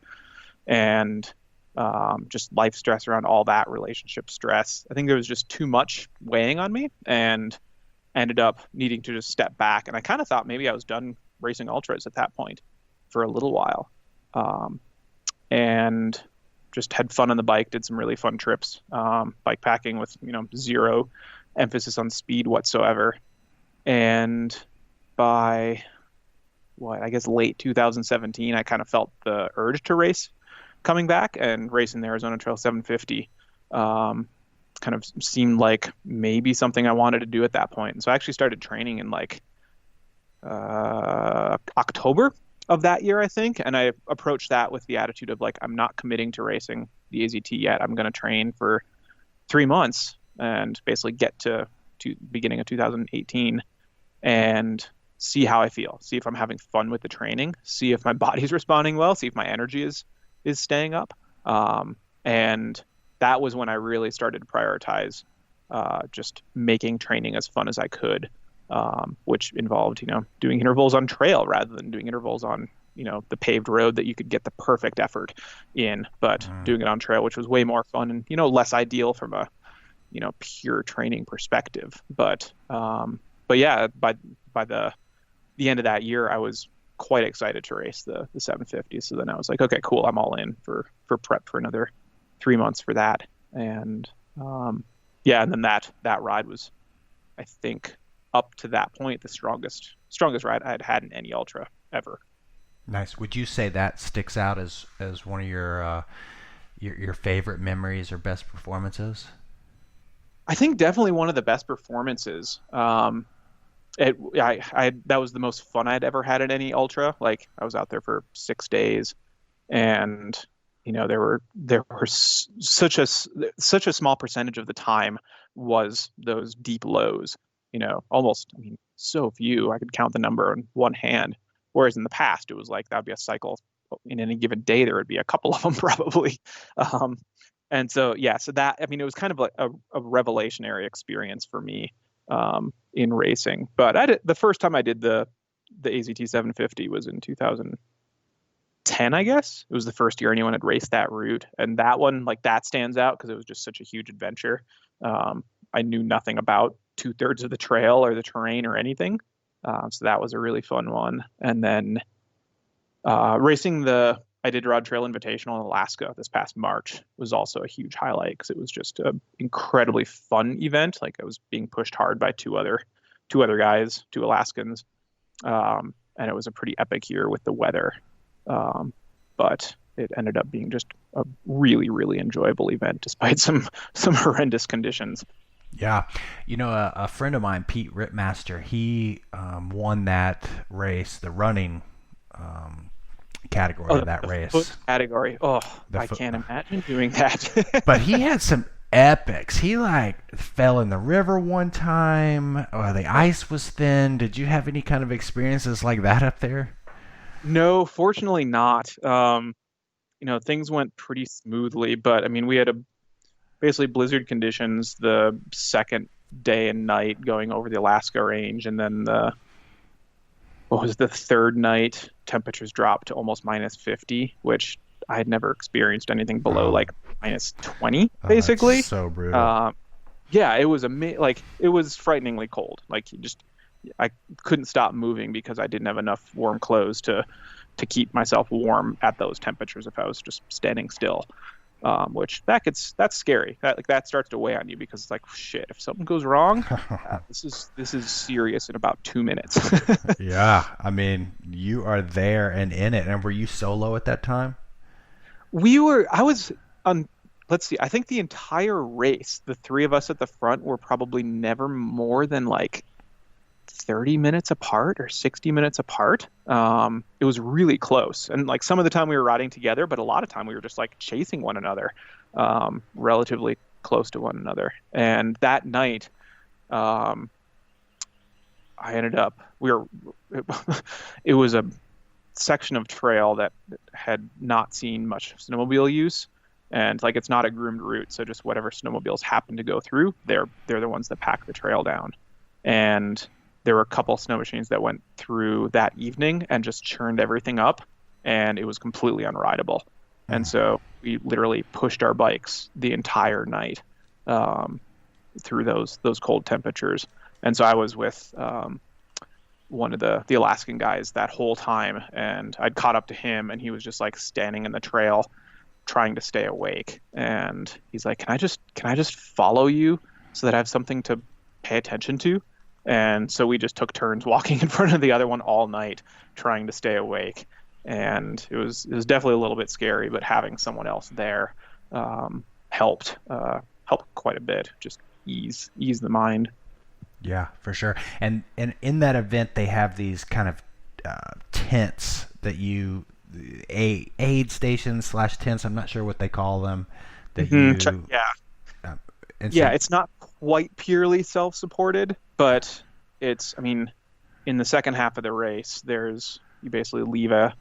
and just life stress around all that, relationship stress. I think there was just too much weighing on me, and ended up needing to just step back. And I kind of thought maybe I was done racing ultras at that point for a little while, and just had fun on the bike, did some really fun trips, bike packing with, zero emphasis on speed whatsoever. And by I guess late 2017, I kind of felt the urge to race coming back, and racing the Arizona Trail 750 kind of seemed like maybe something I wanted to do at that point. And so I actually started training in October of that year, I think. And I approached that with the attitude of I'm not committing to racing the AZT yet. I'm going to train for 3 months and basically get to beginning of 2018 and see how I feel, see if I'm having fun with the training, see if my body's responding well, see if my energy is staying up. And that was when I really started to prioritize just making training as fun as I could, which involved, doing intervals on trail rather than doing intervals on, the paved road that you could get the perfect effort in, but doing it on trail, which was way more fun and, less ideal from a, pure training perspective. But yeah, by the end of that year, I was quite excited to race the 750. So then I was like, okay, cool. I'm all in for prep for another 3 months for that. And yeah, and then that ride was, I think, up to that point, the strongest ride I had had in any ultra ever. Nice. Would you say that sticks out as one of your favorite memories or best performances? I think definitely one of the best performances. That was the most fun I'd ever had at any ultra. I was out there for 6 days, and there were such a small percentage of the time was those deep lows. Almost, so few. I could count the number on one hand. Whereas in the past, it was that'd be a cycle. In any given day, there would be a couple of them probably. And so, yeah, so that, it was kind of a revelationary experience for me in racing. But the first time I did the AZT 750 was in 2010, I guess. It was the first year anyone had raced that route. And that one, that stands out because it was just such a huge adventure. I knew nothing about 2/3 of the trail or the terrain or anything. So that was a really fun one. And then racing the Iditarod Trail Invitational in Alaska this past March was also a huge highlight because it was just an incredibly fun event. I was being pushed hard by two other guys, two Alaskans. And it was a pretty epic year with the weather. But it ended up being just a really, really enjoyable event despite some horrendous conditions. Yeah. A friend of mine, Pete Ripmaster, he won that race, the running category of that race. Foot category. Oh, I can't imagine doing that. But he had some epics. He fell in the river one time. The ice was thin. Did you have any kind of experiences like that up there? No, fortunately not. Things went pretty smoothly, but we had basically blizzard conditions the second day and night going over the Alaska range, and then the third night temperatures dropped to almost -50, which I had never experienced anything below -20 basically. That's so brutal. Yeah, it was it was frighteningly cold. I couldn't stop moving because I didn't have enough warm clothes to keep myself warm at those temperatures if I was just standing still. Which that's scary. That starts to weigh on you because it's shit, if something goes wrong, this is serious in about 2 minutes. Yeah, you are there and in it. And were you solo at that time? I was on, let's see, I think the entire race, the three of us at the front were probably never more than 30 minutes apart or 60 minutes apart. It was really close. And some of the time we were riding together, but a lot of time we were just chasing one another, relatively close to one another. And that night, I ended up, it was a section of trail that had not seen much snowmobile use. And it's not a groomed route. So just whatever snowmobiles happen to go through, they're the ones that pack the trail down. And there were a couple snow machines that went through that evening and just churned everything up, and it was completely unrideable. And Mm. so we literally pushed our bikes the entire night um, through those cold temperatures. And so I was with one of the Alaskan guys that whole time, and I'd caught up to him, and he was just like standing in the trail trying to stay awake. And he's like, "Can I just follow you so that I have something to pay attention to?" And so we just took turns walking in front of the other one all night, trying to stay awake. And it was definitely a little bit scary, but having someone else there helped quite a bit, just ease the mind. Yeah, for sure. And in that event, they have these kind of tents that you aid stations slash tents. I'm not sure what they call them. That you Yeah, uh, and yeah, so it's not quite purely self-supported, but I mean, in the second half of the race, you basically leave a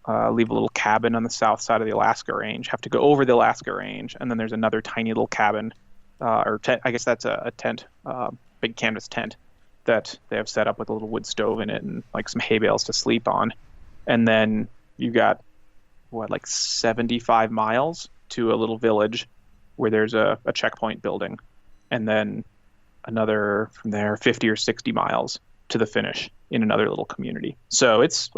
little cabin on the south side of the Alaska range, have to go over the Alaska range, and then there's another tiny little cabin, or tent, I guess that's a tent, big canvas tent that they have set up with a little wood stove in it and like some hay bales to sleep on. And then you got, like 75 miles to a little village where there's a checkpoint building, and then another from there 50 or 60 miles to the finish in another little community. So it's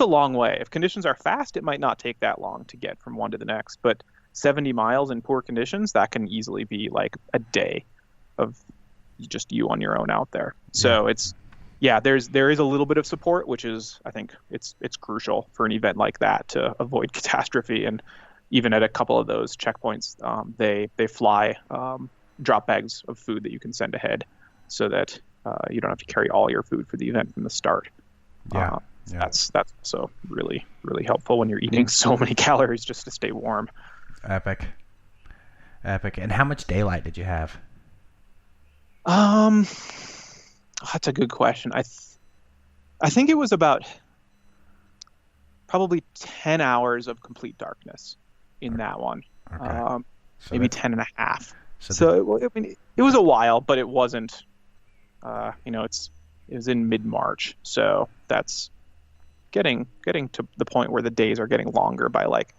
a long way. If conditions are fast, it might not take that long to get from one to the next, but 70 miles in poor conditions, that can easily be like a day of just you on your own out there. So there is a little bit of support, which is, I think it's crucial for an event like that to avoid catastrophe. And even at a couple of those checkpoints, they fly drop bags of food that you can send ahead, so that you don't have to carry all your food for the event from the start. yeah, yeah. That's also really, really helpful when you're eating so many calories just to stay warm. Epic. And how much daylight did you have? That's a good question. I think it was about probably 10 hours of complete darkness in that one. Okay. Maybe 10 and a half. So I mean, it was a while, but it wasn't, it was in mid-March. So that's getting to the point where the days are getting longer by like,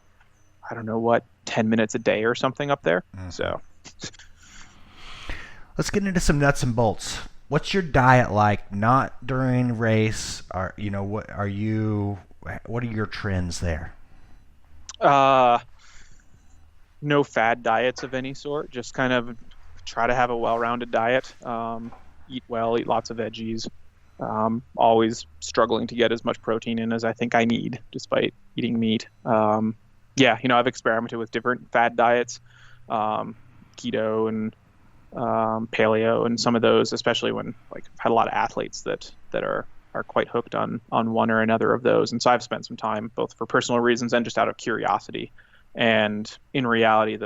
I don't know what, 10 minutes a day or something up there. Mhm. So let's get into some nuts and bolts. What's your diet like? Not during race. What are your trends there? No fad diets of any sort. Just kind of try to have a well-rounded diet. Eat well, eat lots of veggies. Always struggling to get as much protein in as I think I need, despite eating meat. I've experimented with different fad diets, keto and paleo, and some of those, especially when like I've had a lot of athletes that are quite hooked on one or another of those. And so I've spent some time both for personal reasons and just out of curiosity. And in reality,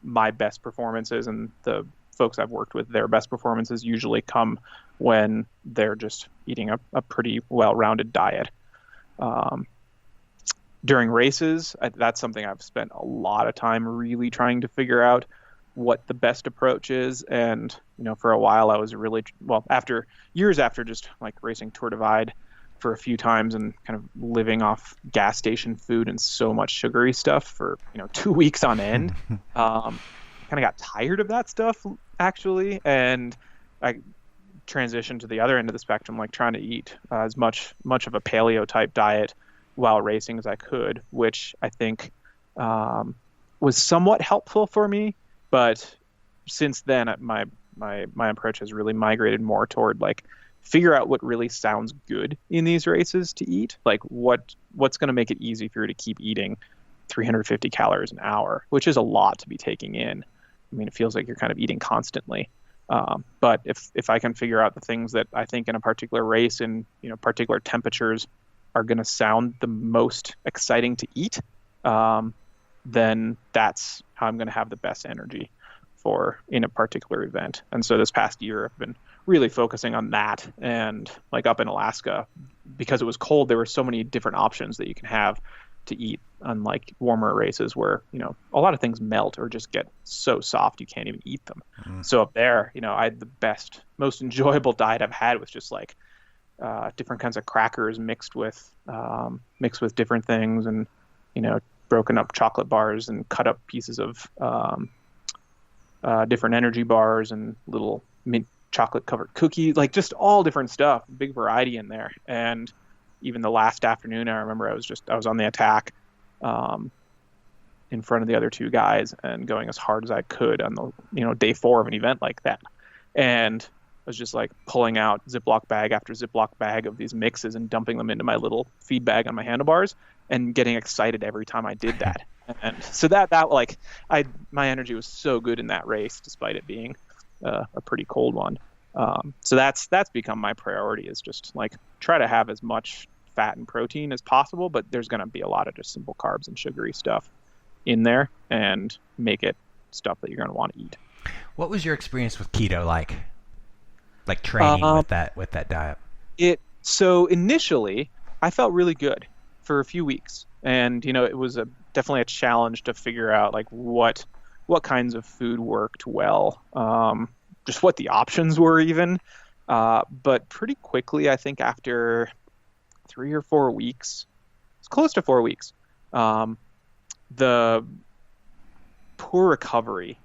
my best performances and the folks I've worked with, their best performances usually come when they're just eating a pretty well-rounded diet. During races, that's something I've spent a lot of time really trying to figure out what the best approach is. And, for a while I was really, after just like racing Tour Divide for a few times and kind of living off gas station food and so much sugary stuff for, 2 weeks on end, kind of got tired of that stuff actually. And I transitioned to the other end of the spectrum, like trying to eat as much of a paleo type diet while racing as I could, which I think was somewhat helpful for me. But since then, my approach has really migrated more toward like figure out what really sounds good in these races to eat, like what's going to make it easy for you to keep eating 350 calories an hour, which is a lot to be taking in. I mean, it feels like you're kind of eating constantly. But if I can figure out the things that I think in a particular race and particular temperatures are going to sound the most exciting to eat, then that's how I'm going to have the best energy for in a particular event. And so this past year, I've been really focusing on that. And like up in Alaska, because it was cold, there were so many different options that you can have to eat unlike warmer races where, a lot of things melt or just get so soft you can't even eat them. So up there, I had the best, most enjoyable diet I've had was just like different kinds of crackers mixed with different things, and broken up chocolate bars and cut up pieces of different energy bars and little mint chocolate covered cookies, like just all different stuff, big variety in there. And even the last afternoon, I remember I was on the attack in front of the other two guys and going as hard as I could on the day 4 of an event like that. And I was just like pulling out Ziploc bag after Ziploc bag of these mixes and dumping them into my little feed bag on my handlebars and getting excited every time I did that. And so that like my energy was so good in that race, despite it being a pretty cold one. So that's become my priority, is just like try to have as much fat and protein as possible, but there's going to be a lot of just simple carbs and sugary stuff in there, and make it stuff that you're going to want to eat. What was your experience with keto like? Like training with that diet? So initially I felt really good for a few weeks, and it was definitely a challenge to figure out like what kinds of food worked well, just what the options were even. But pretty quickly, I think after 3 or 4 weeks, it's close to 4 weeks, the poor recovery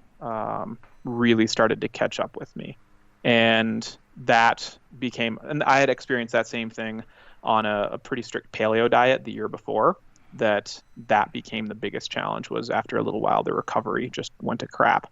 really started to catch up with me. And and I had experienced that same thing on a pretty strict paleo diet the year before. That became the biggest challenge, was after a little while, the recovery just went to crap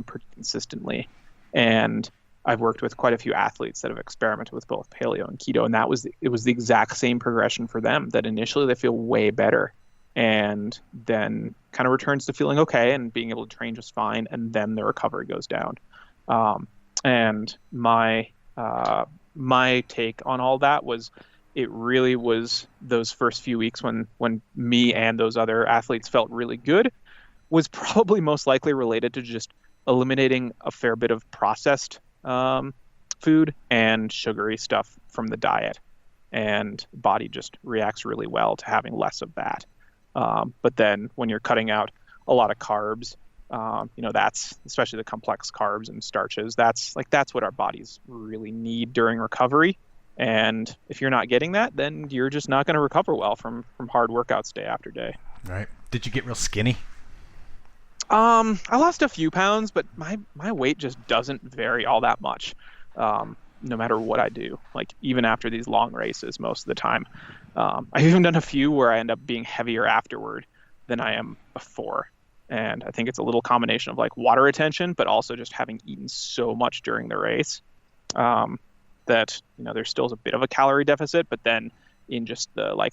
pretty consistently. And I've worked with quite a few athletes that have experimented with both paleo and keto, and it was the exact same progression for them, that initially they feel way better and then kind of returns to feeling okay and being able to train just fine, and then the recovery goes down. And my take on all that was, it really was those first few weeks when me and those other athletes felt really good, was probably most likely related to just eliminating a fair bit of processed food and sugary stuff from the diet, and body just reacts really well to having less of that. But then when you're cutting out a lot of carbs, that's especially the complex carbs and starches, that's what our bodies really need during recovery. And if you're not getting that, then you're just not going to recover well from hard workouts day after day. Right. Did you get real skinny? I lost a few pounds, but my weight just doesn't vary all that much, no matter what I do. Like even after these long races, most of the time, I've even done a few where I end up being heavier afterward than I am before. And I think it's a little combination of like water retention, but also just having eaten so much during the race, that, there's still a bit of a calorie deficit, but then in just the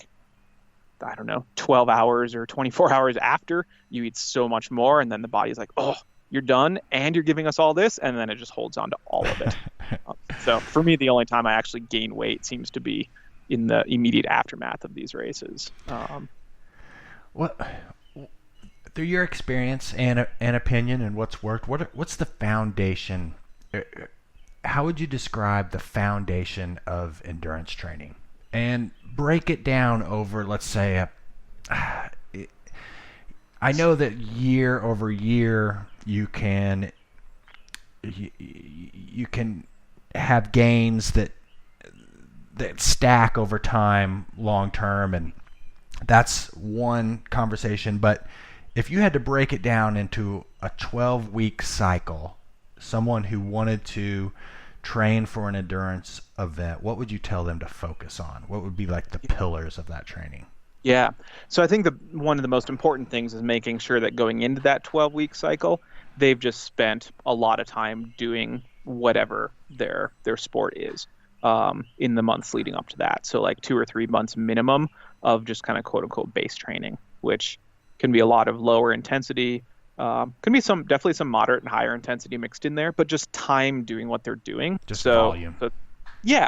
12 hours or 24 hours after, you eat so much more, and then the body's like, oh, you're done and you're giving us all this, and then it just holds on to all of it. So for me, the only time I actually gain weight seems to be in the immediate aftermath of these races. What, through your experience and opinion and what's worked, what's the foundation? How would you describe the foundation of endurance training? And break it down over, let's say, I know that year over year you can have gains that stack over time long term, and that's one conversation. But if you had to break it down into a 12-week cycle, someone who wanted to train for an endurance event, what would you tell them to focus on? What would be like the pillars of that training? Yeah. So I think one of the most important things is making sure that going into that 12-week cycle, they've just spent a lot of time doing whatever their sport is in the months leading up to that. So like 2 or 3 months minimum of just kind of quote unquote base training, which can be a lot of lower intensity. Can be definitely some moderate and higher intensity mixed in there, but just time doing what they're doing. Just volume.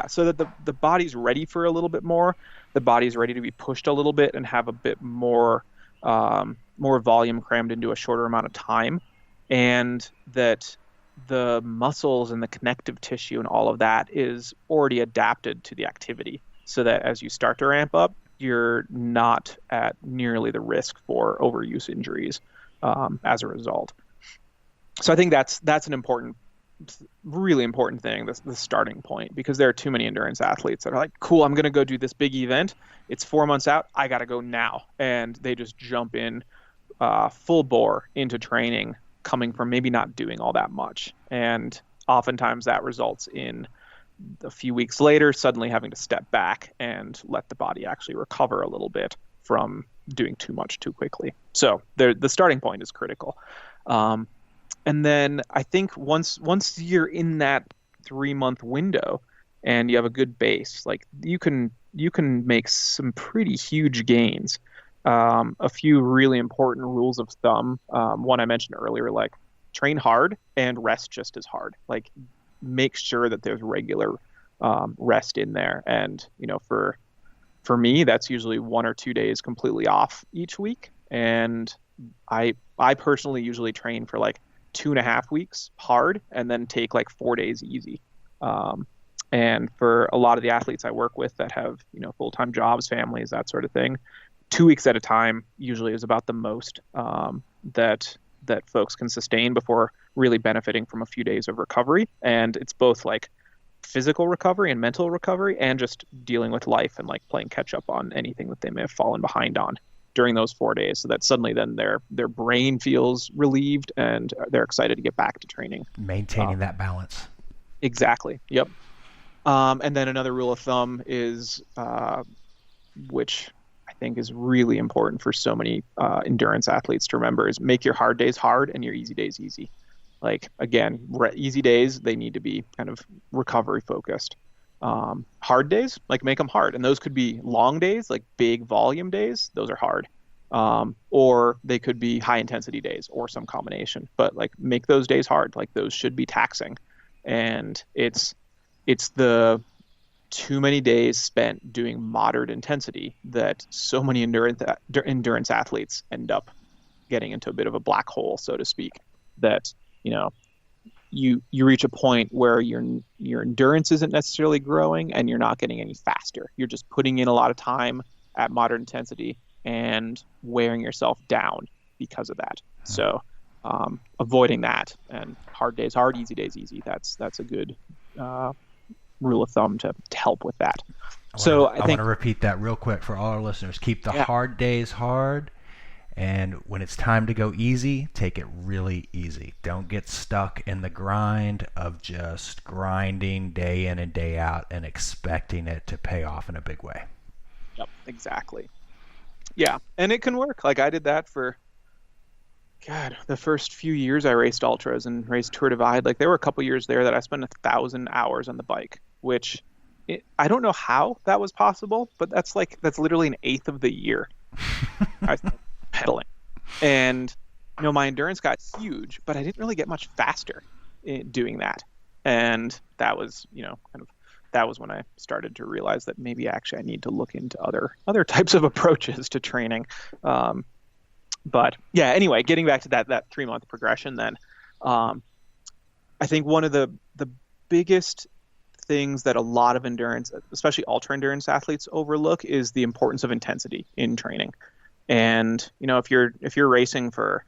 So that the body's ready for a little bit more. The body's ready to be pushed a little bit and have a bit more volume crammed into a shorter amount of time, and that the muscles and the connective tissue and all of that is already adapted to the activity, so that as you start to ramp up, you're not at nearly the risk for overuse injuries as a result. So I think that's an important, really important thing, the starting point, because there are too many endurance athletes that are like, cool, I'm going to go do this big event. It's 4 months out. I got to go now. And they just jump in full bore into training, coming from maybe not doing all that much. And oftentimes that results in a few weeks later suddenly having to step back and let the body actually recover a little bit from doing too much too quickly. So the starting point is critical. And then I think once you're in that 3 month window and you have a good base, like you can make some pretty huge gains. A few really important rules of thumb. One I mentioned earlier, like train hard and rest just as hard. Like make sure that there's regular rest in there. And for me, that's usually 1 or 2 days completely off each week. And I personally usually train for like 2.5 weeks hard and then take like 4 days easy. And for a lot of the athletes I work with that have, full-time jobs, families, that sort of thing, 2 weeks at a time usually is about the most that folks can sustain before really benefiting from a few days of recovery. And it's both like physical recovery and mental recovery and just dealing with life and like playing catch up on anything that they may have fallen behind on during those 4 days, so that suddenly then their brain feels relieved and they're excited to get back to training. Maintaining that balance. Exactly. Yep. And then another rule of thumb is, which I think is really important for so many endurance athletes to remember, is make your hard days hard and your easy days easy. Like, again, easy days, they need to be kind of recovery focused. Hard days, like make them hard. And those could be long days, like big volume days. Those are hard. Or they could be high intensity days or some combination, but like make those days hard. Like those should be taxing. And it's the too many days spent doing moderate intensity that so many endurance athletes end up getting into a bit of a black hole, so to speak, that, you reach a point where your endurance isn't necessarily growing and you're not getting any faster. You're just putting in a lot of time at moderate intensity and wearing yourself down because of that. So avoiding that, and hard days hard, easy days easy. That's a good rule of thumb to help with that. I want to repeat that real quick for all our listeners. Keep the hard days hard. And when it's time to go easy, take it really easy. Don't get stuck in the grind of just grinding day in and day out and expecting it to pay off in a big way. Yep, exactly. Yeah, and it can work. Like I did that for, the first few years I raced ultras and raced Tour Divide. Like there were a couple years there that I spent 1,000 hours on the bike, which I don't know how that was possible, but that's literally an eighth of the year. I pedaling, and my endurance got huge, but I didn't really get much faster in doing that. And that was that was when I started to realize that maybe actually I need to look into other types of approaches to training. But yeah, anyway, getting back to that 3 month progression, then I think one of the biggest things that a lot of endurance, especially ultra endurance athletes, overlook is the importance of intensity in training. And if you're racing for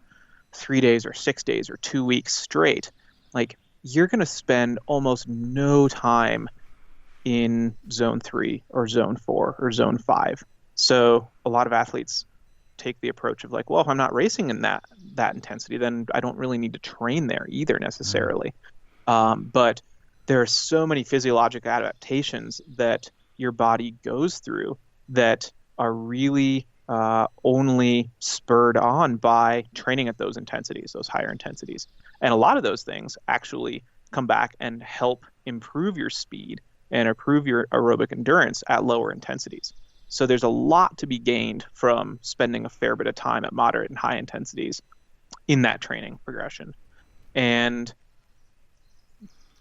3 days or 6 days or 2 weeks straight, like you're going to spend almost no time in zone 3 or zone 4 or zone 5. So a lot of athletes take the approach of like, well, if I'm not racing in that intensity, then I don't really need to train there either necessarily. But there are so many physiological adaptations that your body goes through that are really only spurred on by training at those intensities, those higher intensities. And a lot of those things actually come back and help improve your speed and improve your aerobic endurance at lower intensities. So there's a lot to be gained from spending a fair bit of time at moderate and high intensities in that training progression. And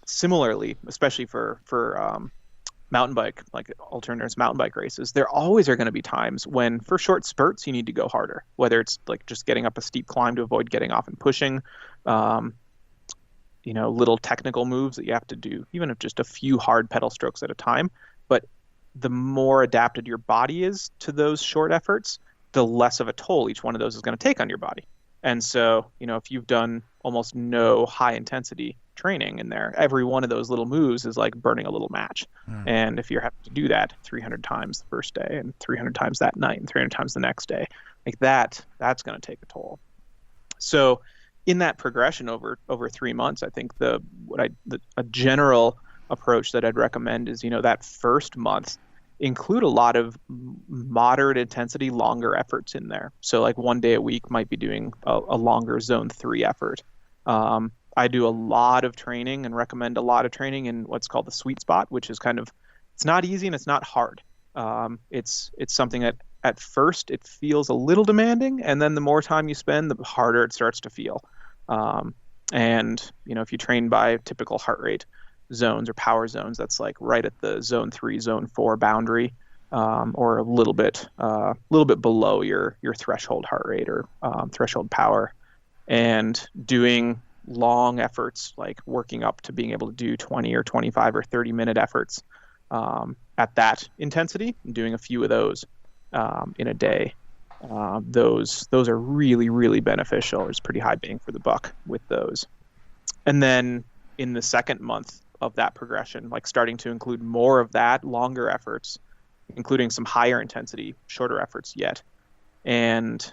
similarly, especially for mountain bike, like ultra endurance mountain bike races, there always are going to be times when for short spurts you need to go harder, whether it's like just getting up a steep climb to avoid getting off and pushing, little technical moves that you have to do, even if just a few hard pedal strokes at a time. But the more adapted your body is to those short efforts, the less of a toll each one of those is going to take on your body. And so, if you've done almost no high intensity training in there, every one of those little moves is like burning a little match. Mm. And if you're having to do that 300 times the first day and 300 times that night and 300 times the next day, like that's going to take a toll. So in that progression over 3 months, I think a general approach that I'd recommend is, that first month include a lot of moderate intensity, longer efforts in there. So like 1 day a week might be doing a longer zone 3 effort. I do a lot of training and recommend a lot of training in what's called the sweet spot, which is kind of, it's not easy and it's not hard. It's something that at first it feels a little demanding, and then the more time you spend, the harder it starts to feel. And if you train by typical heart rate zones or power zones, that's like right at the zone 3, zone 4 boundary, or a little bit below your threshold heart rate or threshold power. And doing long efforts, like working up to being able to do 20 or 25 or 30-minute efforts at that intensity, and doing a few of those in a day. Those are really, really beneficial. There's pretty high bang for the buck with those. And then in the second month of that progression, like starting to include more of that, longer efforts, including some higher intensity, shorter efforts yet, and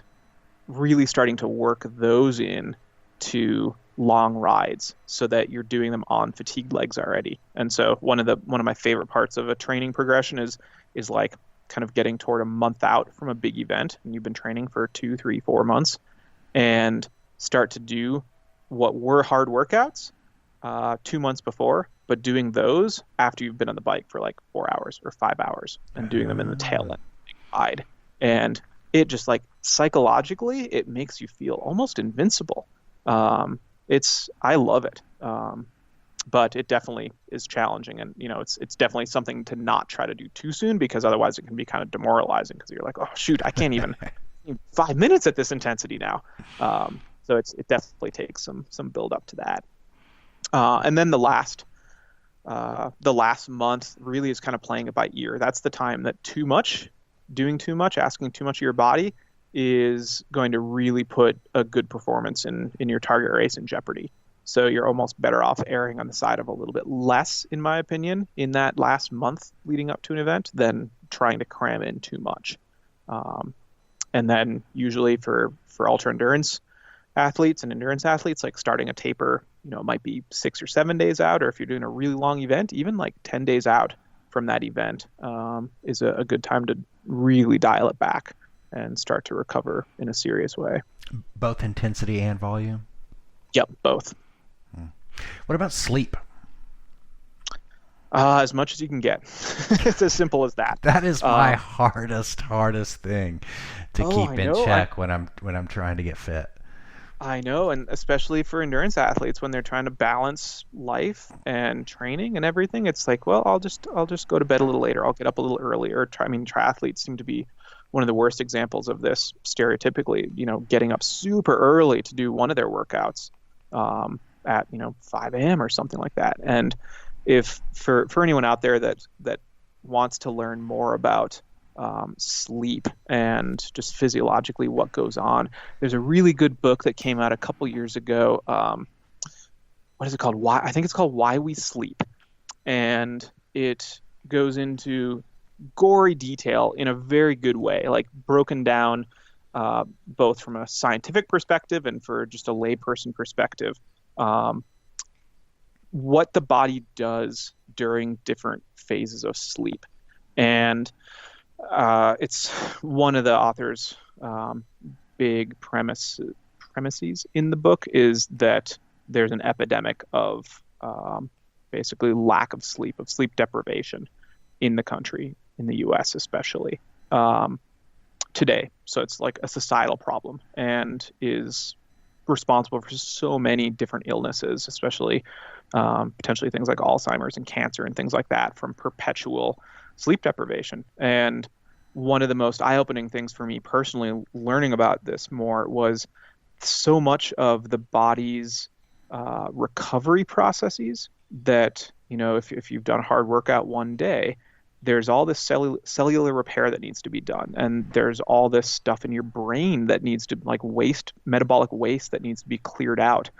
really starting to work those in to long rides so that you're doing them on fatigued legs already. And so one of my favorite parts of a training progression is like kind of getting toward a month out from a big event, and you've been training for 2, 3, 4 months, and start to do what were hard workouts 2 months before, but doing those after you've been on the bike for like 4 hours or 5 hours, and doing them in the tail end ride. And it just, like, psychologically, it makes you feel almost invincible. I love it. But it definitely is challenging, and it's definitely something to not try to do too soon, because otherwise it can be kind of demoralizing, because you're like, oh shoot, I can't even 5 minutes at this intensity now. So it definitely takes some build up to that. And then the last month really is kind of playing it by ear. That's the time that doing too much, asking too much of your body is going to really put a good performance in your target race in jeopardy. So you're almost better off erring on the side of a little bit less, in my opinion, in that last month leading up to an event, than trying to cram in too much. And then usually for ultra endurance athletes and endurance athletes, like starting a taper, it might be 6 or 7 days out, or if you're doing a really long event, even like 10 days out from that event is a good time to really dial it back and start to recover in a serious way. Both intensity and volume? Yep, both. What about sleep? As much as you can get. It's as simple as that. That is my hardest thing to keep in check when I'm trying to get fit. I know, and especially for endurance athletes, when they're trying to balance life and training and everything, it's like, well, I'll just go to bed a little later. I'll get up a little earlier. triathletes seem to be one of the worst examples of this stereotypically, getting up super early to do one of their workouts at 5 a.m. or something like that. And if for anyone out there that wants to learn more about sleep and just physiologically what goes on, there's a really good book that came out a couple years ago. What is it called? I think it's called Why We Sleep. And it goes into gory detail in a very good way, like broken down both from a scientific perspective and for just a layperson perspective, what the body does during different phases of sleep. And it's one of the author's big premises in the book is that there's an epidemic of basically lack of sleep deprivation in the country, in the US especially, today. So it's like a societal problem and is responsible for so many different illnesses, especially potentially things like Alzheimer's and cancer and things like that, from perpetual sleep deprivation. And one of the most eye-opening things for me personally learning about this more was so much of the body's recovery processes that, if you've done a hard workout one day, there's all this cellular repair that needs to be done, and there's all this stuff in your brain that needs to, like, metabolic waste that needs to be cleared out.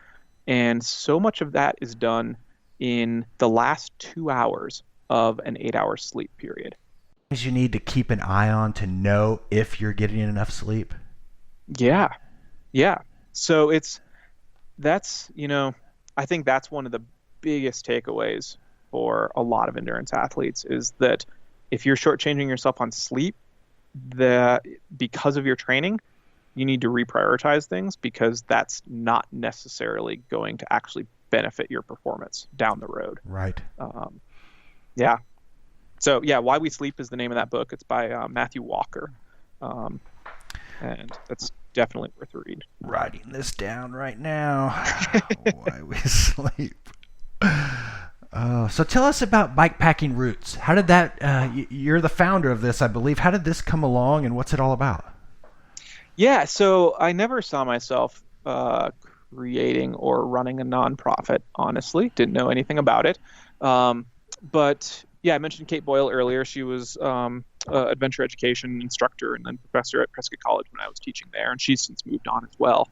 And so much of that is done in the last 2 hours of an 8-hour sleep period. You need to keep an eye on to know if you're getting enough sleep. Yeah. Yeah. So that's, I think that's one of the biggest takeaways for a lot of endurance athletes, is that if you're shortchanging yourself on sleep, because of your training, you need to reprioritize things, because that's not necessarily going to actually benefit your performance down the road. Right. Yeah. So yeah, Why We Sleep is the name of that book. It's by Matthew Walker. And that's definitely worth a read. Writing this down right now. Why We Sleep. So tell us about bikepacking routes. How did that, you're the founder of this, I believe. How did this come along, and what's it all about? Yeah, so I never saw myself creating or running a nonprofit, honestly. Didn't know anything about it. But yeah, I mentioned Kate Boyle earlier. She was an adventure education instructor and then professor at Prescott College when I was teaching there, and she's since moved on as well.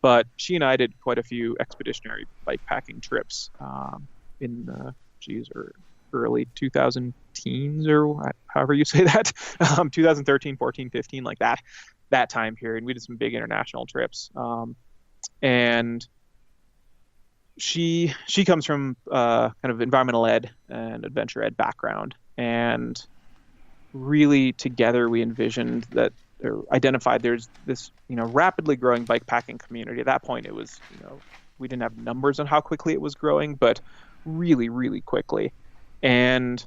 But she and I did quite a few expeditionary bikepacking trips in the early 2000 teens, or however you say that, 2013, 14, 15, like that time period. We did some big international trips. And she comes from kind of environmental ed and adventure ed background, and really together we envisioned that, or identified, there's this rapidly growing bikepacking community. At that point, it was we didn't have numbers on how quickly it was growing, but really, really quickly. And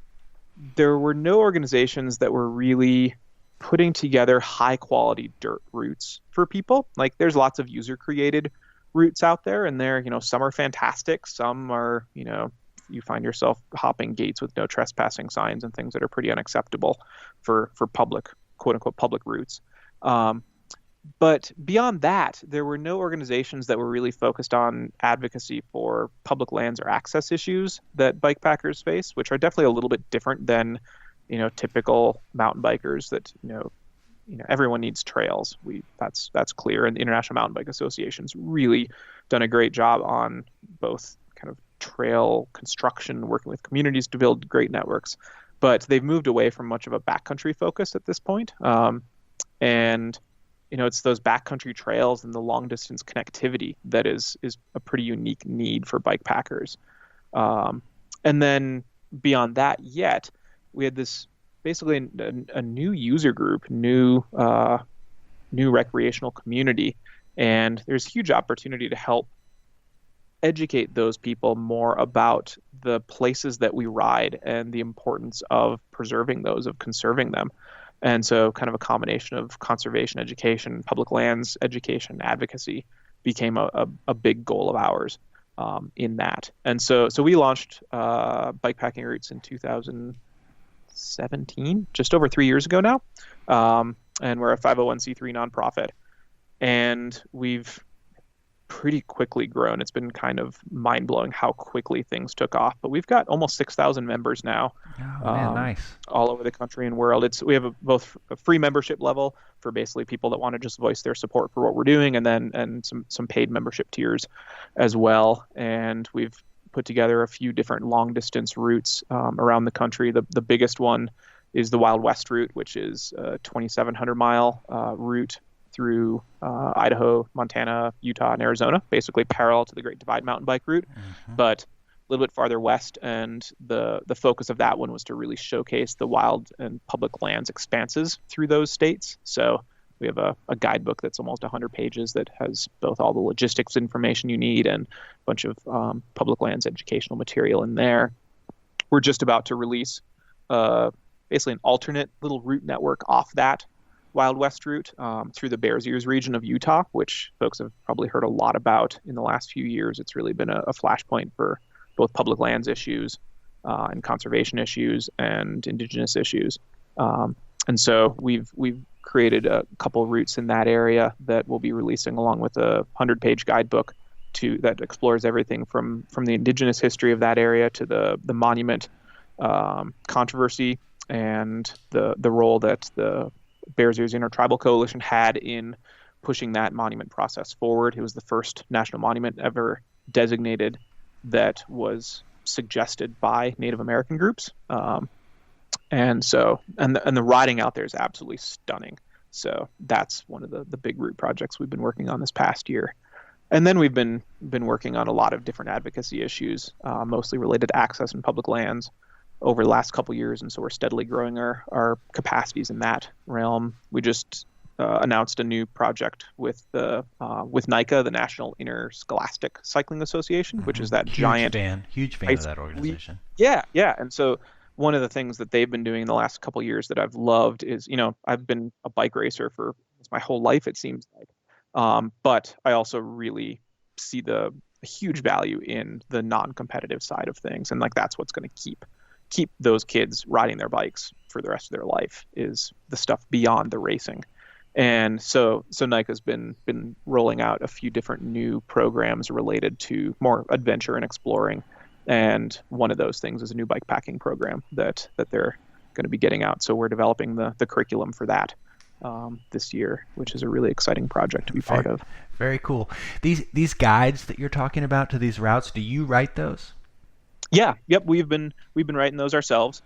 there were no organizations that were really putting together high quality dirt routes for people. Like, there's lots of user created routes out there, and some are fantastic. Some are, you find yourself hopping gates with no trespassing signs and things that are pretty unacceptable for public, quote unquote, public routes. But beyond that, there were no organizations that were really focused on advocacy for public lands or access issues that bikepackers face, which are definitely a little bit different than, typical mountain bikers. That, everyone needs trails. That's clear. And the International Mountain Bike Association's really done a great job on both kind of trail construction, working with communities to build great networks. But they've moved away from much of a backcountry focus at this point. And it's those backcountry trails and the long distance connectivity that is a pretty unique need for bikepackers. And then beyond that, yet we had this basically a new user group, new recreational community, and there's huge opportunity to help educate those people more about the places that we ride and the importance of preserving those, of conserving them. And so kind of a combination of conservation education, public lands education, advocacy became a big goal of ours in that. And so we launched bikepacking routes in 2017, just over 3 years ago now. And we're a 501c3 nonprofit. And we've pretty quickly grown. It's been kind of mind-blowing how quickly things took off. But we've got almost 6,000 members now. Oh, man, nice. All over the country and world. We have both a free membership level for basically people that want to just voice their support for what we're doing, and some paid membership tiers as well. And we've put together a few different long-distance routes around the country. The biggest one is the Wild West route, which is a 2,700-mile route through Idaho, Montana, Utah, and Arizona, basically parallel to the Great Divide mountain bike route, but a little bit farther west. And the focus of that one was to really showcase the wild and public lands expanses through those states. So we have a guidebook that's almost 100 pages that has both all the logistics information you need and a bunch of public lands educational material in there. We're just about to release basically an alternate little route network off that Wild West route through the Bears Ears region of Utah, which folks have probably heard a lot about in the last few years. It's really been a flashpoint for both public lands issues and conservation issues and indigenous issues. And so we've created a couple routes in that area that we'll be releasing along with a 100-page guidebook that explores everything from the indigenous history of that area to the monument controversy and the role that the Bears Ears Intertribal Coalition had in pushing that monument process forward. It was the first national monument ever designated that was suggested by Native American groups. And the writing out there is absolutely stunning. So that's one of the big root projects we've been working on this past year. And then we've been working on a lot of different advocacy issues, mostly related to access and public lands over the last couple years. And so we're steadily growing our capacities in that realm. We just announced a new project with NICA, the National Interscholastic Cycling Association, which is that huge fan of that organization. Yeah. And so one of the things that they've been doing in the last couple of years that I've loved is, I've been a bike racer for my whole life, it seems like. But I also really see the huge value in the non-competitive side of things. And like, that's what's going to keep those kids riding their bikes for the rest of their life, is the stuff beyond the racing. And so NICA's been rolling out a few different new programs related to more adventure and exploring. And one of those things is a new bike packing program that they're going to be getting out. So we're developing the curriculum for that this year, which is a really exciting project to be part of. Very cool. These guides that you're talking about to these routes, do you write those? Yeah. Yep. We've been writing those ourselves.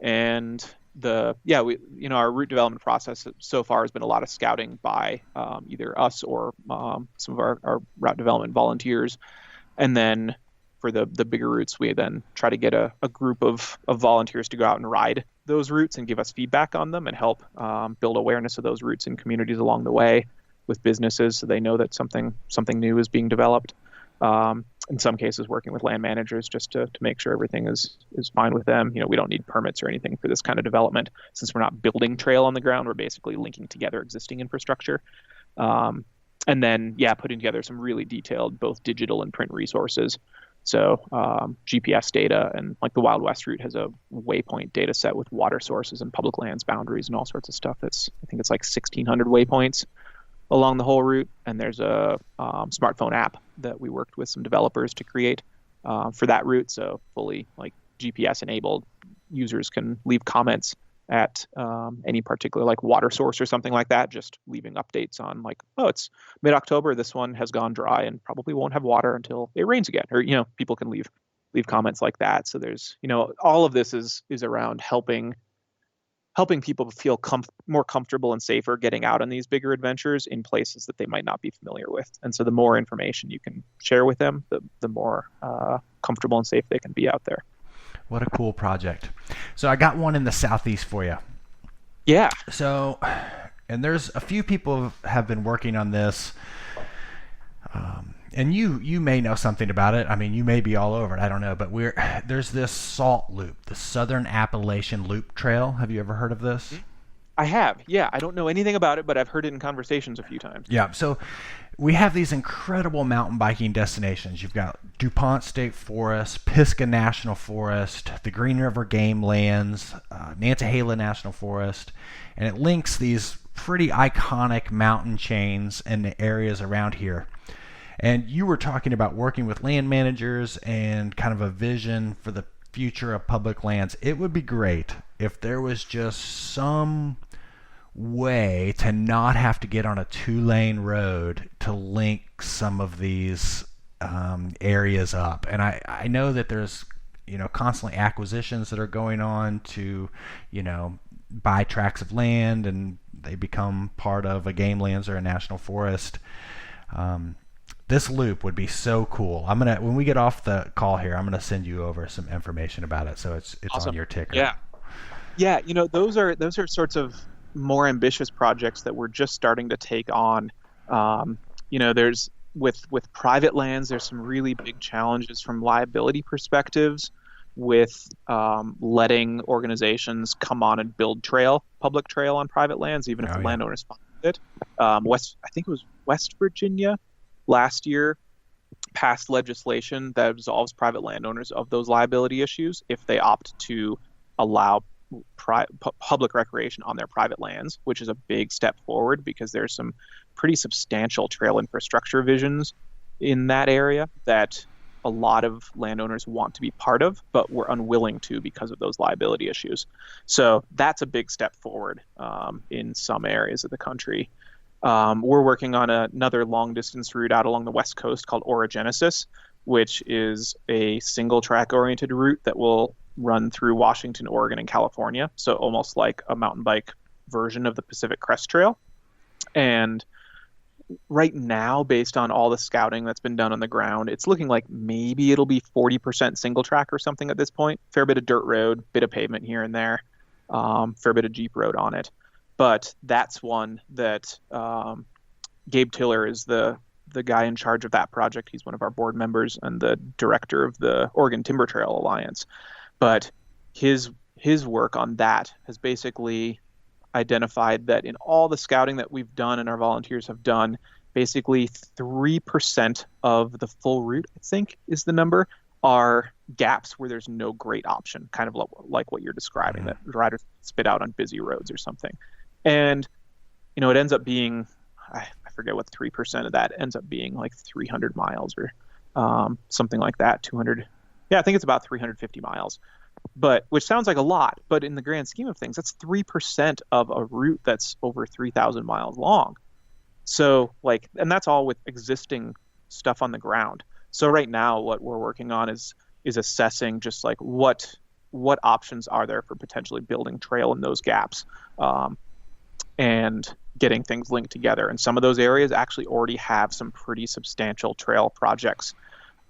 And our route development process so far has been a lot of scouting by either us or some of our route development volunteers. And then for the bigger routes, we then try to get a group of volunteers to go out and ride those routes and give us feedback on them and help build awareness of those routes in communities along the way with businesses, so they know that something new is being developed. In some cases, working with land managers just to make sure everything is fine with them. We don't need permits or anything for this kind of development, since we're not building trail on the ground. We're basically linking together existing infrastructure. And then, putting together some really detailed both digital and print resources. So GPS data, and like the Wild West route has a waypoint data set with water sources and public lands boundaries and all sorts of stuff. I think it's like 1,600 waypoints along the whole route. And there's a smartphone app that we worked with some developers to create for that route. So fully like GPS enabled, users can leave comments at any particular like water source or something like that, just leaving updates on like, oh, it's mid-October, this one has gone dry and probably won't have water until it rains again. Or, people can leave comments like that. So there's, all of this is around helping people feel more comfortable and safer getting out on these bigger adventures in places that they might not be familiar with. And so the more information you can share with them, the more comfortable and safe they can be out there. What a cool project. So I got one in the Southeast for you. Yeah. So, and there's a few people have been working on this. And you may know something about it. I mean, you may be all over it. I don't know. But there's this salt loop, the Southern Appalachian Loop Trail. Have you ever heard of this? I have. Yeah. I don't know anything about it, but I've heard it in conversations a few times. Yeah. So we have these incredible mountain biking destinations. You've got DuPont State Forest, Pisgah National Forest, the Green River Game Lands, Nantahala National Forest, and it links these pretty iconic mountain chains and the areas around here. And you were talking about working with land managers and kind of a vision for the future of public lands. It would be great if there was just some way to not have to get on a 2-lane road to link some of these areas up. And I know that there's constantly acquisitions that are going on to buy tracts of land, and they become part of a game lands or a national forest. This loop would be so cool. When we get off the call here, I'm gonna send you over some information about it, so it's awesome. On your ticker. Yeah. Those are sorts of more ambitious projects that we're just starting to take on. There's with private lands, there's some really big challenges from liability perspectives with letting organizations come on and build public trail on private lands, even if the landowners fund it. I think it was West Virginia last year passed legislation that absolves private landowners of those liability issues if they opt to allow public recreation on their private lands, which is a big step forward because there's some pretty substantial trail infrastructure visions in that area that a lot of landowners want to be part of, but were unwilling to because of those liability issues. So that's a big step forward in some areas of the country. We're working on another long distance route out along the West Coast called Orogenesis, which is a single track oriented route that will run through Washington, Oregon, and California. So almost like a mountain bike version of the Pacific Crest Trail. And right now, based on all the scouting that's been done on the ground, it's looking like maybe it'll be 40% single track or something at this point. Fair bit of dirt road, bit of pavement here and there, fair bit of Jeep road on it. But that's one that Gabe Tiller is the guy in charge of that project. He's one of our board members and the director of the Oregon Timber Trail Alliance. But his work on that has basically identified that in all the scouting that we've done and our volunteers have done, basically 3% of the full route, I think is the number, are gaps where there's no great option, kind of like what you're describing, that riders spit out on busy roads or something. And, it ends up being, I forget what 3% of that ends up being, like 300 miles or something like that, 200. Yeah, I think it's about 350 miles. But which sounds like a lot, but in the grand scheme of things, that's 3% of a route that's over 3,000 miles long. So and that's all with existing stuff on the ground. So right now, what we're working on is assessing just like what options are there for potentially building trail in those gaps, and getting things linked together. And some of those areas actually already have some pretty substantial trail projects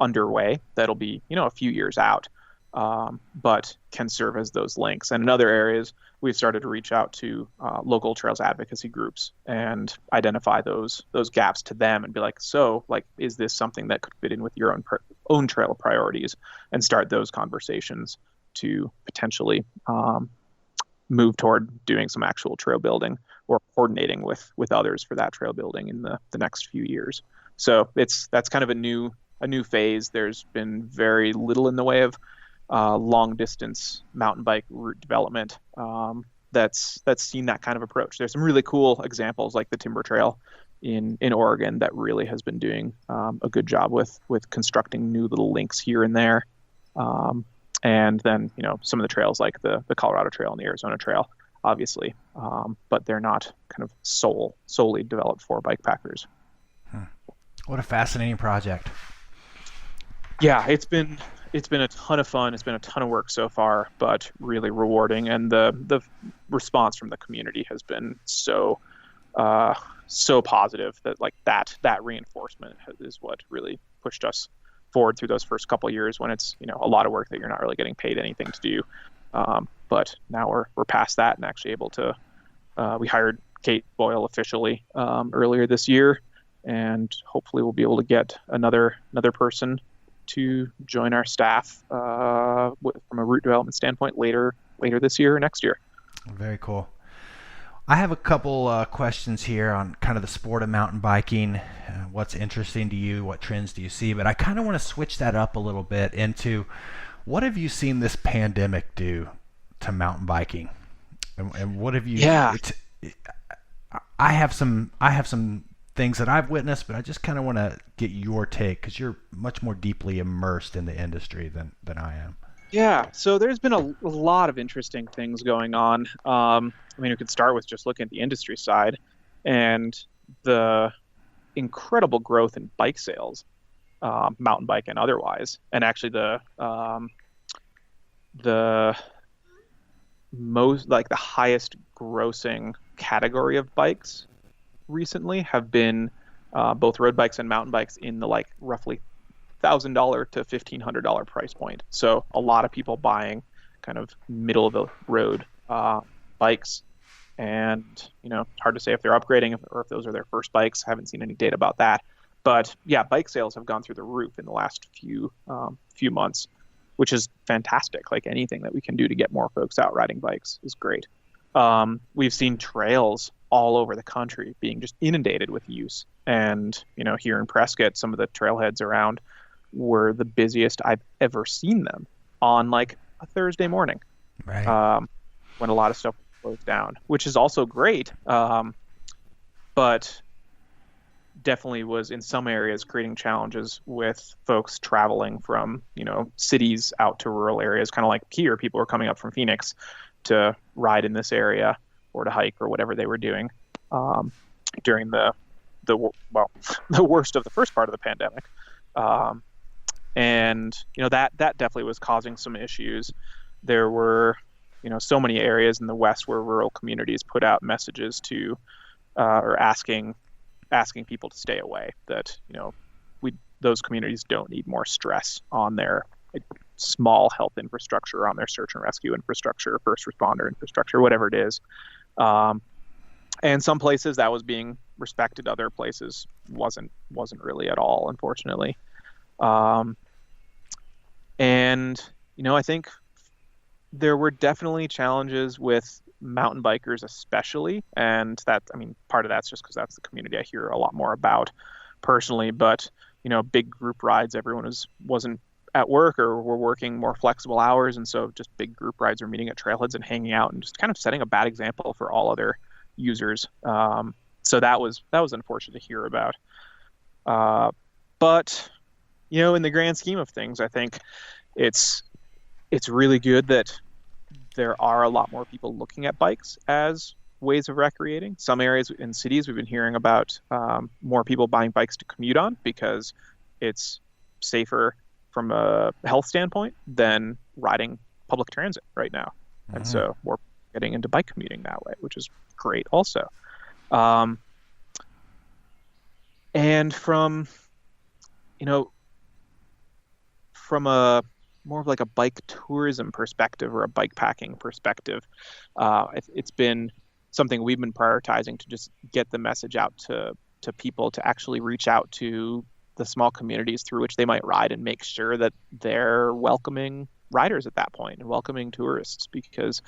underway that'll be a few years out. But can serve as those links. And in other areas, we've started to reach out to local trails advocacy groups and identify those gaps to them and be like, is this something that could fit in with your own trail priorities, and start those conversations to potentially move toward doing some actual trail building or coordinating with others for that trail building in the next few years. So that's kind of a new phase. There's been very little in the way of long distance mountain bike route development that's seen that kind of approach. There's some really cool examples like the Timber Trail in Oregon that really has been doing a good job with constructing new little links here and there. And then some of the trails like the Colorado Trail and the Arizona Trail, obviously, but they're not kind of solely developed for bike packers. What a fascinating project. Yeah, it's been a ton of fun. It's been a ton of work so far, but really rewarding. And the response from the community has been so positive that that reinforcement is what really pushed us forward through those first couple of years when it's a lot of work that you're not really getting paid anything to do. But now we're past that and actually able to. We hired Kate Boyle officially earlier this year, and hopefully we'll be able to get another person to join our staff from a route development standpoint later this year or next year. Very cool. I have a couple questions here on kind of the sport of mountain biking, what's interesting to you, what trends do you see, but I kind of want to switch that up a little bit into what have you seen this pandemic do to mountain biking, and what have you? Yeah. I have some things that I've witnessed, but I just kind of want to get your take because you're much more deeply immersed in the industry than I am. Yeah, so there's been a lot of interesting things going on. We could start with just looking at the industry side and the incredible growth in bike sales, mountain bike and otherwise. And actually the most, the highest grossing category of bikes recently have been both road bikes and mountain bikes in the roughly $1,000 to $1,500 price point. So a lot of people buying kind of middle of the road bikes, and hard to say if they're upgrading or if those are their first bikes. I haven't seen any data about that, but yeah, bike sales have gone through the roof in the last few months, which is fantastic. Anything that we can do to get more folks out riding bikes is great. We've seen trails all over the country being just inundated with use. And, here in Prescott, some of the trailheads around were the busiest I've ever seen them on a Thursday morning. Right. When a lot of stuff closed down, which is also great. But definitely was in some areas creating challenges with folks traveling from, cities out to rural areas, kind of like here, people are coming up from Phoenix to ride in this area or to hike or whatever they were doing during well, the worst of the first part of the pandemic. And that definitely was causing some issues. There were, so many areas in the West where rural communities put out messages to or asking people to stay away, that those communities don't need more stress on their small health infrastructure, on their search and rescue infrastructure, first responder infrastructure, whatever it is. And some places that was being respected, other places wasn't really at all, unfortunately. And I think there were definitely challenges with mountain bikers especially, and part of that's just because that's the community I hear a lot more about personally. But big group rides, everyone wasn't at work or were working more flexible hours, and so just big group rides are meeting at trailheads and hanging out and just kind of setting a bad example for all other users. So that was unfortunate to hear about. But in the grand scheme of things, I think it's really good that there are a lot more people looking at bikes as ways of recreating. Some areas in cities, we've been hearing about more people buying bikes to commute on because it's safer from a health standpoint than riding public transit right now. Mm-hmm. And so we're getting into bike commuting that way, which is great also. And from a more of like a bike tourism perspective or a bike packing perspective, it's been something we've been prioritizing to just get the message out to people to actually reach out to the small communities through which they might ride and make sure that they're welcoming riders at that point and welcoming tourists, because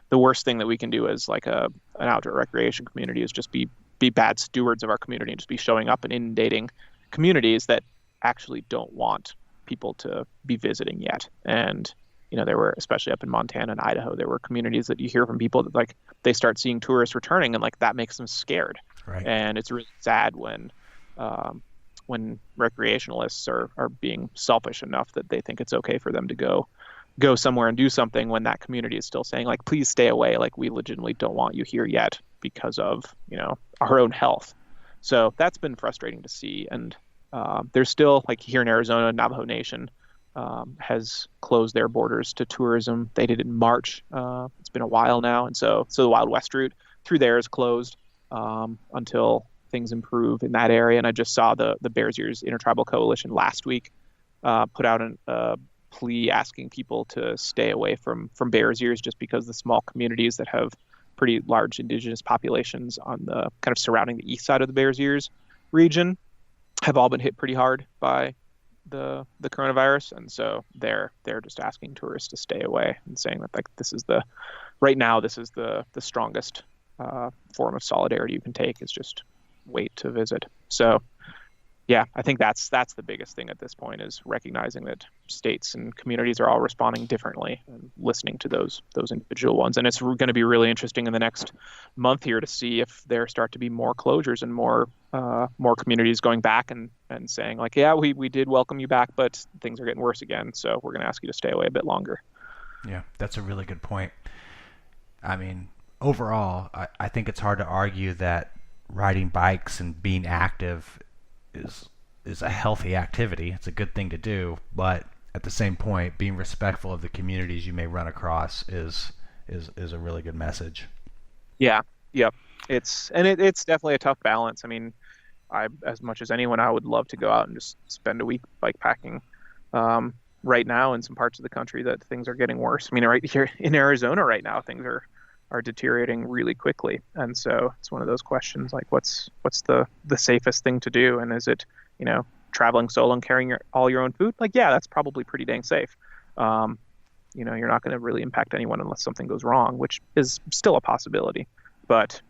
the worst thing that we can do as like an outdoor recreation community is just be bad stewards of our community and just be showing up and inundating communities that actually don't want people to be visiting yet. And there were, especially up in Montana and Idaho, there were communities that you hear from people that like they start seeing tourists returning and like that makes them scared. Right. And it's really sad when recreationalists are being selfish enough that they think it's okay for them to go somewhere and do something when that community is still saying like, please stay away, like we legitimately don't want you here yet because of our own health. So that's been frustrating to see. And there's still, like here in Arizona, Navajo Nation has closed their borders to tourism. They did it in March. It's been a while now. And so the Wild West route through there is closed until things improve in that area. And I just saw the Bears Ears Intertribal Coalition last week put out a plea asking people to stay away from Bears Ears, just because the small communities that have pretty large indigenous populations on the kind of surrounding the east side of the Bears Ears region have all been hit pretty hard by the coronavirus. And so they're just asking tourists to stay away and saying that like this is the strongest form of solidarity you can take, is just wait to visit. So yeah, I think that's the biggest thing at this point, is recognizing that states and communities are all responding differently and listening to those individual ones. And it's going to be really interesting in the next month here to see if there start to be more closures and more communities going back and saying like, yeah, we did welcome you back, but things are getting worse again, so we're going to ask you to stay away a bit longer. Yeah, that's a really good point. I mean, overall, I think it's hard to argue that riding bikes and being active is a healthy activity. It's a good thing to do, but at the same point, being respectful of the communities you may run across is a really good message. Yeah. It's definitely a tough balance. I mean, as much as anyone, I would love to go out and just spend a week bike packing. Right now, in some parts of the country, that things are getting worse. I mean, right here in Arizona right now, things are deteriorating really quickly. And so it's one of those questions like, what's the safest thing to do? And is it, traveling solo and carrying all your own food? Like, yeah, that's probably pretty dang safe. You're not going to really impact anyone unless something goes wrong, which is still a possibility. But,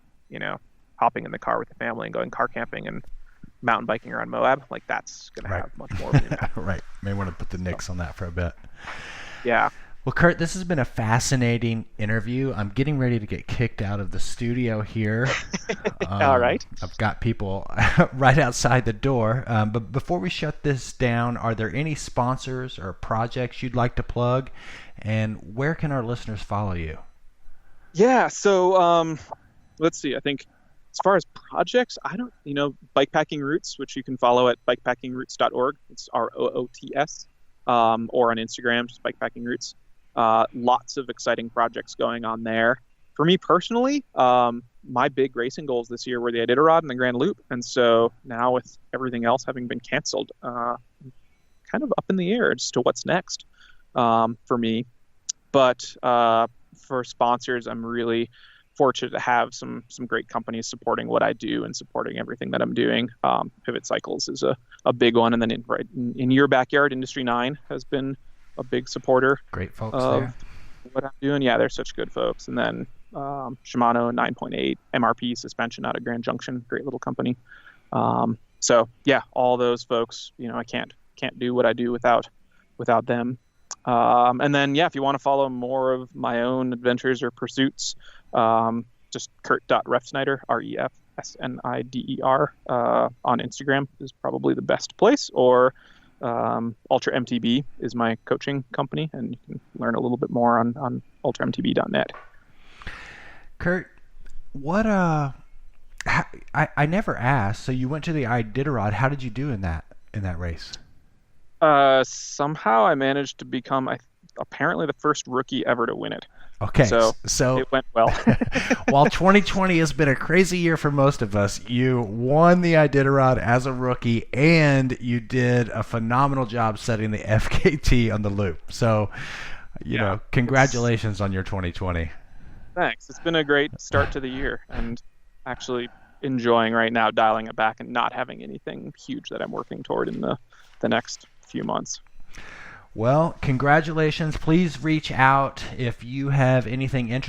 hopping in the car with the family and going car camping and mountain biking around Moab, like that's going to have much more of an impact. Right. May want to put the nix on that for a bit. Yeah. Well, Kurt, this has been a fascinating interview. I'm getting ready to get kicked out of the studio here. All right. I've got people right outside the door. But before we shut this down, are there any sponsors or projects you'd like to plug? And where can our listeners follow you? Yeah. So let's see. I think as far as projects, I don't, Bikepacking Roots, which you can follow at bikepackingroots.org. It's ROOTS, or on Instagram, just Bikepacking Roots. Lots of exciting projects going on there. For me personally, my big racing goals this year were the Iditarod and the Grand Loop. And so now with everything else having been canceled, I'm kind of up in the air as to what's next for me. But for sponsors, I'm really fortunate to have some great companies supporting what I do and supporting everything that I'm doing. Pivot Cycles is a big one. And then in your backyard, Industry 9 has been a big supporter. Great folks of there. What I'm doing. Yeah, they're such good folks. And then Shimano 9.8, MRP Suspension out of Grand Junction, great little company. So yeah, all those folks, I can't do what I do without them. And then, yeah, if you want to follow more of my own adventures or pursuits, just Kurt.Refsnider, REFSNIDER, on Instagram is probably the best place, or Ultra MTB is my coaching company, and you can learn a little bit more on ultramtb.net. Kurt, what I never asked. So you went to the Iditarod. How did you do in that race? Somehow I managed to become apparently the first rookie ever to win it. Okay, so it went well. While 2020 has been a crazy year for most of us, you won the Iditarod as a rookie, and you did a phenomenal job setting the FKT on the loop. So, congratulations on your 2020. Thanks. It's been a great start to the year, and actually enjoying right now dialing it back and not having anything huge that I'm working toward in the next few months. Well, congratulations. Please reach out if you have anything interesting